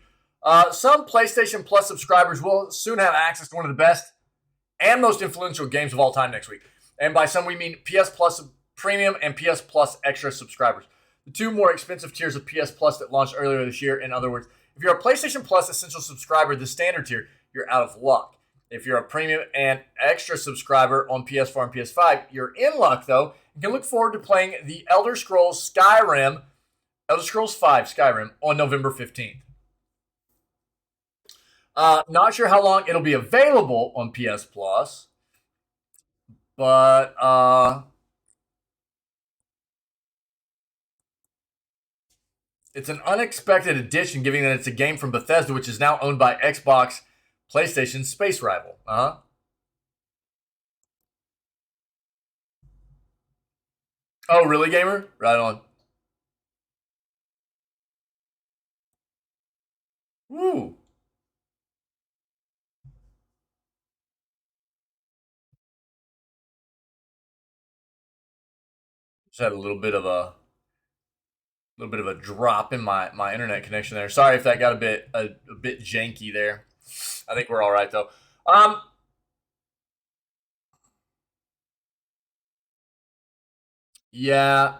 Some PlayStation Plus subscribers will soon have access to one of the best and most influential games of all time next week. And by some, we mean PS Plus Premium and PS Plus Extra subscribers. The two more expensive tiers of PS Plus that launched earlier this year. In other words, if you're a PlayStation Plus Essential subscriber, the standard tier, you're out of luck. If you're a Premium and Extra subscriber on PS4 and PS5, you're in luck, though. You can look forward to playing the Elder Scrolls V Skyrim on November 15th. Not sure how long it'll be available on PS Plus, but it's an unexpected addition, given that it's a game from Bethesda, which is now owned by Xbox, PlayStation's space rival. Oh, really, gamer? Right on. Woo. Just had a little bit of a drop in my internet connection there. Sorry if that got a bit janky there. I think we're all right though. Yeah,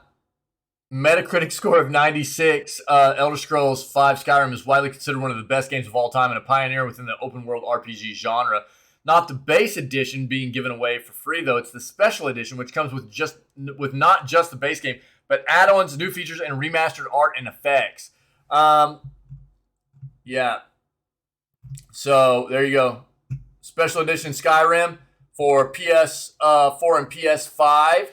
Metacritic score of 96. Elder Scrolls V Skyrim is widely considered one of the best games of all time and a pioneer within the open world RPG genre. Not the base edition being given away for free though; it's the special edition, which comes with not just the base game, but add-ons, new features, and remastered art and effects. Yeah. So there you go. Special edition Skyrim for PS4 and PS5.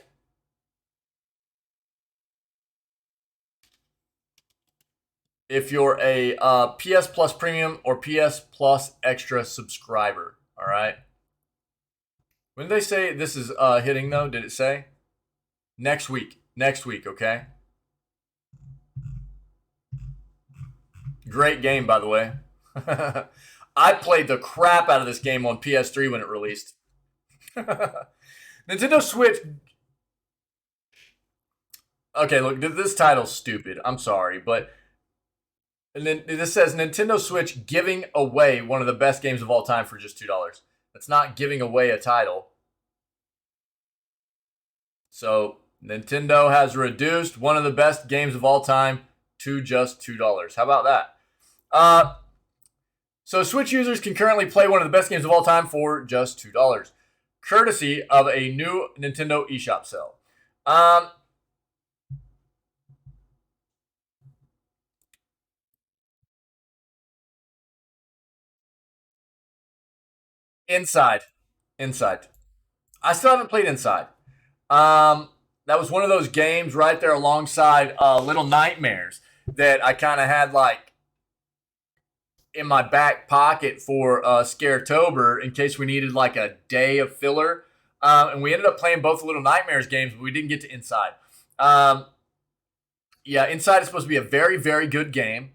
If you're a PS Plus Premium or PS Plus Extra subscriber. All right. When did they say this is hitting, though? Did it say? Next week. Next week, okay? Great game, by the way. I played the crap out of this game on PS3 when it released. Nintendo Switch. Okay, look, this title's stupid. I'm sorry, but and then this says Nintendo Switch giving away one of the best games of all time for just $2. That's not giving away a title. So Nintendo has reduced one of the best games of all time to just $2. How about that? So Switch users can currently play one of the best games of all time for just $2, courtesy of a new Nintendo eShop sale. Inside. I still haven't played Inside. That was one of those games right there alongside Little Nightmares that I kind of had like in my back pocket for Scaretober in case we needed like a day of filler. And we ended up playing both Little Nightmares games, but we didn't get to Inside. Yeah, Inside is supposed to be a very, very good game.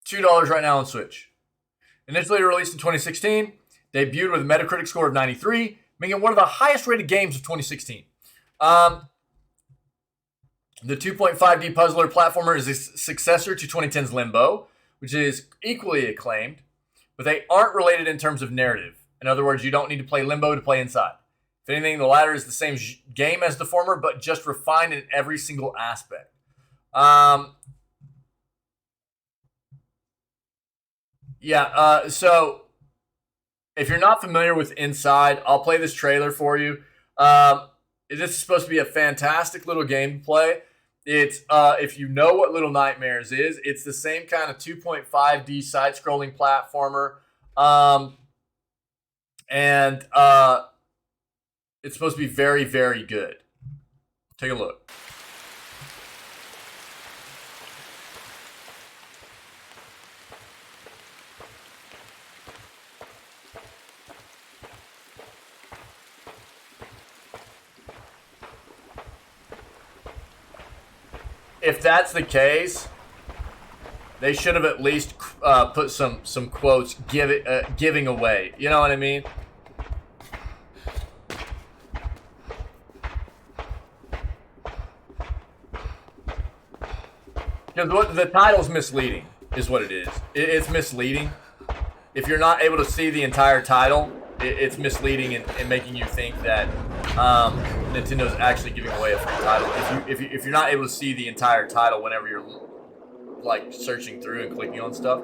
$2 right now on Switch. Initially released in 2016, debuted with a Metacritic score of 93, making it one of the highest rated games of 2016. The 2.5D puzzler platformer is a successor to 2010's Limbo, which is equally acclaimed, but they aren't related in terms of narrative. In other words, you don't need to play Limbo to play Inside. If anything, the latter is the same game as the former, but just refined in every single aspect. So if you're not familiar with Inside, I'll play this trailer for you. This is supposed to be a fantastic little game to play. It's if you know what Little Nightmares is, it's the same kind of 2.5D side-scrolling platformer, and it's supposed to be very, very good. Take a look. If that's the case, they should have at least put some quotes giving away. You know what I mean? Because the title's misleading, is what it is. It's misleading. If you're not able to see the entire title, it's misleading and making you think that Nintendo's actually giving away a free title. If you're not able to see the entire title whenever you're like searching through and clicking on stuff.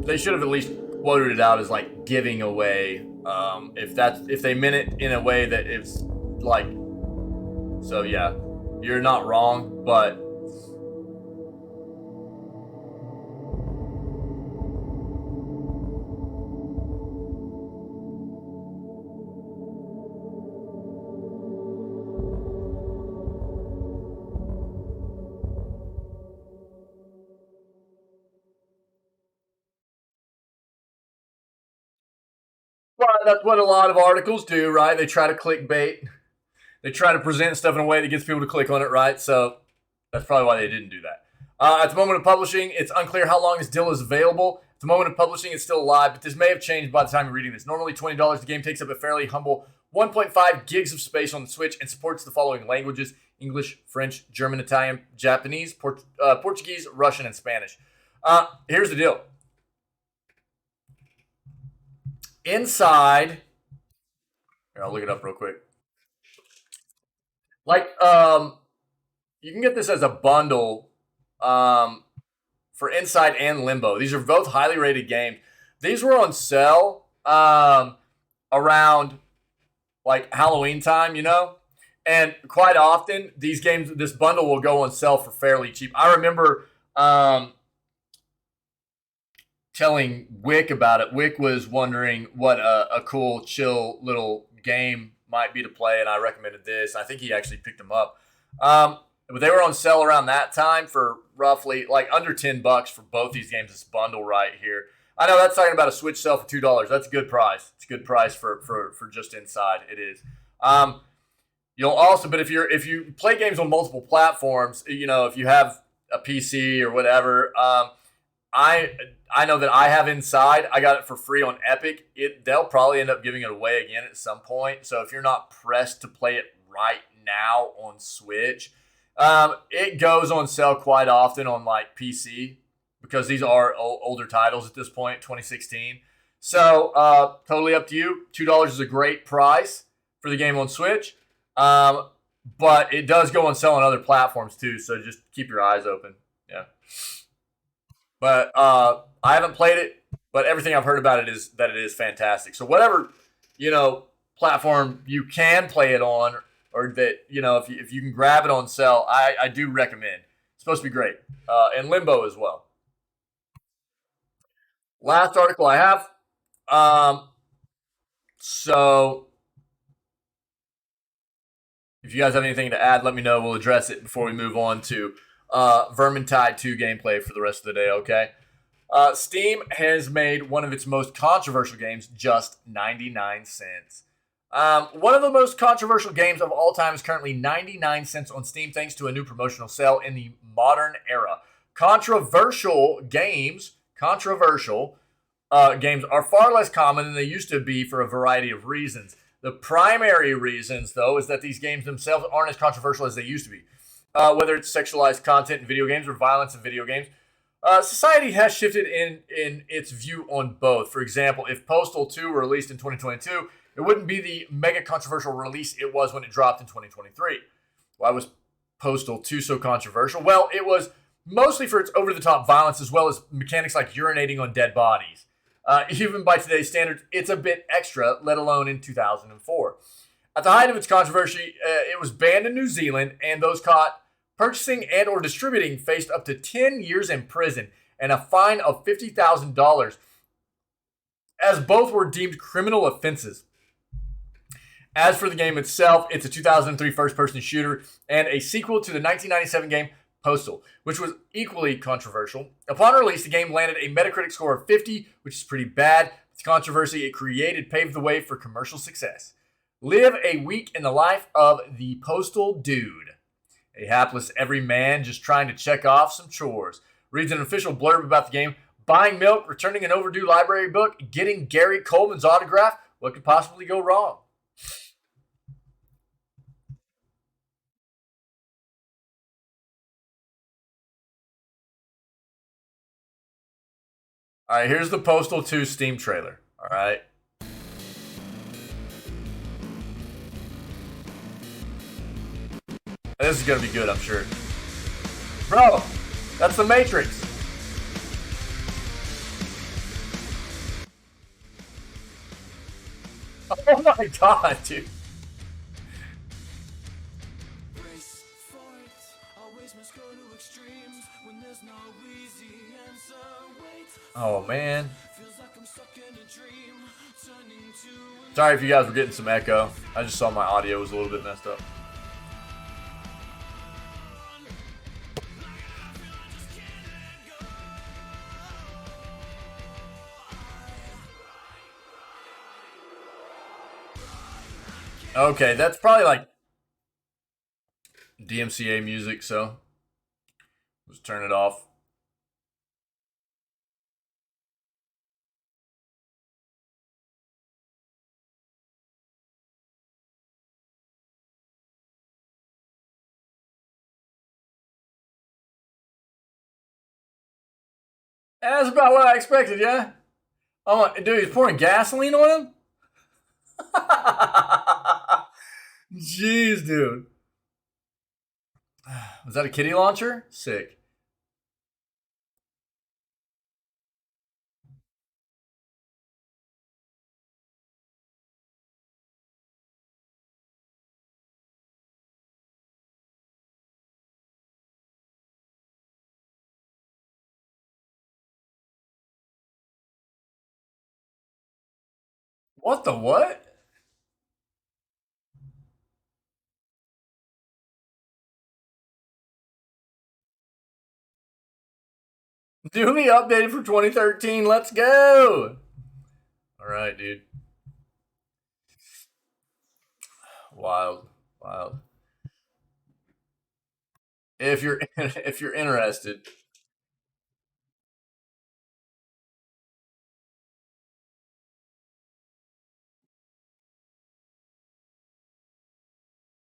They should have at least quoted it out as like giving away. If they meant it in a way that it's like, so yeah, you're not wrong, but well, that's what a lot of articles do, right? They try to clickbait. They try to present stuff in a way that gets people to click on it, right? So that's probably why they didn't do that. At the moment of publishing, it's unclear how long this deal is available. At the moment of publishing, it's still live, but this may have changed by the time you're reading this. Normally $20, the game takes up a fairly humble 1.5 gigs of space on the Switch and supports the following languages: English, French, German, Italian, Japanese, Portuguese, Russian, and Spanish. Here's the deal. Inside, here, I'll look it up real quick. Like, you can get this as a bundle for Inside and Limbo. These are both highly rated games. These were on sale around like Halloween time, you know. And quite often, these games, this bundle will go on sale for fairly cheap. I remember telling Wick about it. Wick was wondering what a cool, chill little game might be to play, and I recommended this. I think he actually picked them up. But they were on sale around that time for roughly like under $10 for both these games. This bundle right here. I know that's talking about a Switch sale for $2. That's a good price. It's a good price for just inside. It is. You'll also, but if you play games on multiple platforms, you know, if you have a PC or whatever, I know that I have Inside. I got it for free on Epic. They'll probably end up giving it away again at some point. So if you're not pressed to play it right now on Switch, it goes on sale quite often on like PC because these are older titles at this point, 2016. So totally up to you. $2 is a great price for the game on Switch. But it does go on sale on other platforms too. So just keep your eyes open. Yeah. But I haven't played it, but everything I've heard about it is that it is fantastic. So whatever, you know, platform you can play it on, or that, you know, if you can grab it on sale, I do recommend. It's supposed to be great. And Limbo as well. Last article I have. So if you guys have anything to add, let me know. We'll address it before we move on to Vermintide 2 gameplay for the rest of the day, okay? Steam has made one of its most controversial games just 99 cents. One of the most controversial games of all time is currently 99 cents on Steam thanks to a new promotional sale in the modern era. Controversial games are far less common than they used to be for a variety of reasons. The primary reasons, though, is that these games themselves aren't as controversial as they used to be. Whether it's sexualized content in video games or violence in video games, society has shifted in its view on both. For example, if Postal 2 were released in 2022, it wouldn't be the mega controversial release it was when it dropped in 2023. Why was Postal 2 so controversial? Well, it was mostly for its over-the-top violence as well as mechanics like urinating on dead bodies. Even by today's standards, it's a bit extra, let alone in 2004. At the height of its controversy, it was banned in New Zealand, and those caught purchasing and or distributing faced up to 10 years in prison and a fine of $50,000, as both were deemed criminal offenses. As for the game itself, it's a 2003 first-person shooter and a sequel to the 1997 game Postal, which was equally controversial. Upon release, the game landed a Metacritic score of 50, which is pretty bad. The controversy it created paved the way for commercial success. Live a week in the life of the Postal Dude. A hapless everyman just trying to check off some chores. Reads an official blurb about the game. Buying milk, returning an overdue library book, getting Gary Coleman's autograph. What could possibly go wrong? All right, here's the Postal 2 Steam trailer. All right. This is going to be good, I'm sure. Bro, that's the Matrix. Oh my god, dude. Oh man. Sorry if you guys were getting some echo. I just saw my audio was a little bit messed up. Okay, that's probably like DMCA music, so let's turn it off. That's about what I expected, yeah? Oh, dude, he's pouring gasoline on him? Jeez, dude. Was that a kitty launcher? Sick. What the what? Duly updated for 2013. Let's go. All right, dude. Wild, wild. If you're if you're interested,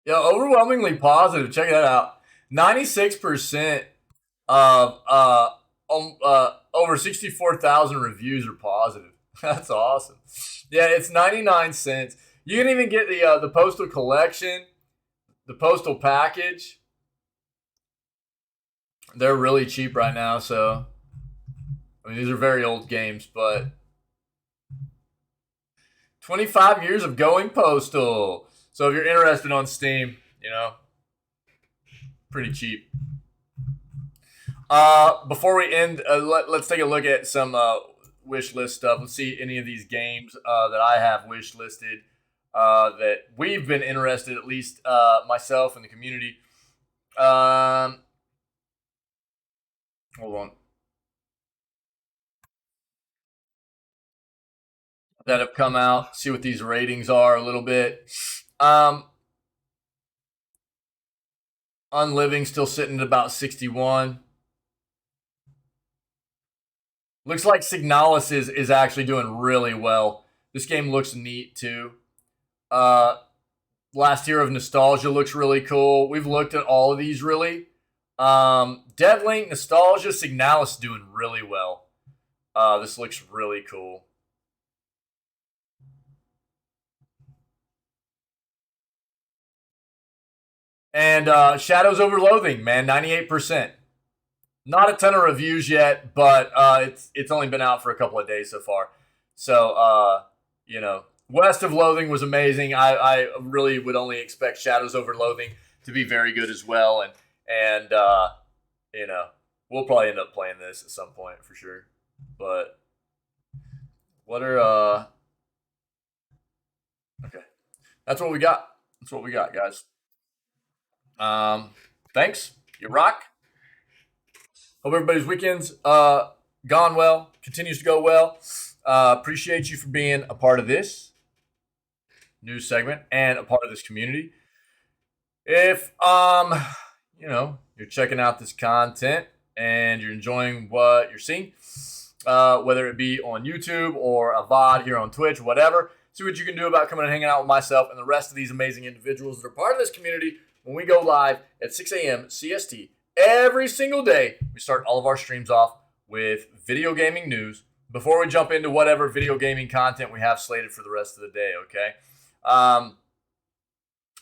yeah, overwhelmingly positive. Check that out. 96% of over 64,000 reviews are positive. That's awesome. Yeah, it's 99 cents. You can even get the postal collection, the postal package. They're really cheap right now, so I mean these are very old games, but 25 years of going postal. So if you're interested on Steam, you know, pretty cheap. Before we end, let's take a look at some wish list stuff. Let's see any of these games that I have wish listed that we've been interested, at least myself and the community. Hold on. That have come out. See what these ratings are a little bit. Unliving still sitting at about 61. Looks like Signalis is actually doing really well. This game looks neat too. Last Year of Nostalgia looks really cool. We've looked at all of these really. Deadlink, Nostalgia, Signalis doing really well. This looks really cool. And Shadows Over Loathing, man, 98%. Not a ton of reviews yet, but it's only been out for a couple of days so far. So you know, West of Loathing was amazing. I really would only expect Shadows Over Loathing to be very good as well, and you know, we'll probably end up playing this at some point for sure. But what are okay? That's what we got. That's what we got, guys. Thanks. You rock. Hope everybody's weekends gone well, continues to go well. Appreciate you for being a part of this news segment and a part of this community. If you know, you're checking out this content and you're enjoying what you're seeing, whether it be on YouTube or a VOD here on Twitch, whatever, see what you can do about coming and hanging out with myself and the rest of these amazing individuals that are part of this community when we go live at 6 a.m. CST every single day. We start all of our streams off with video gaming news before we jump into whatever video gaming content we have slated for the rest of the day, okay?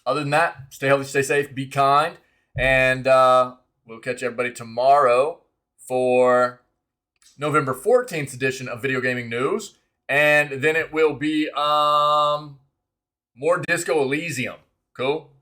Other than that, stay healthy, stay safe, be kind, and we'll catch everybody tomorrow for November 14th edition of Video Gaming News, and then it will be more Disco Elysium. Cool?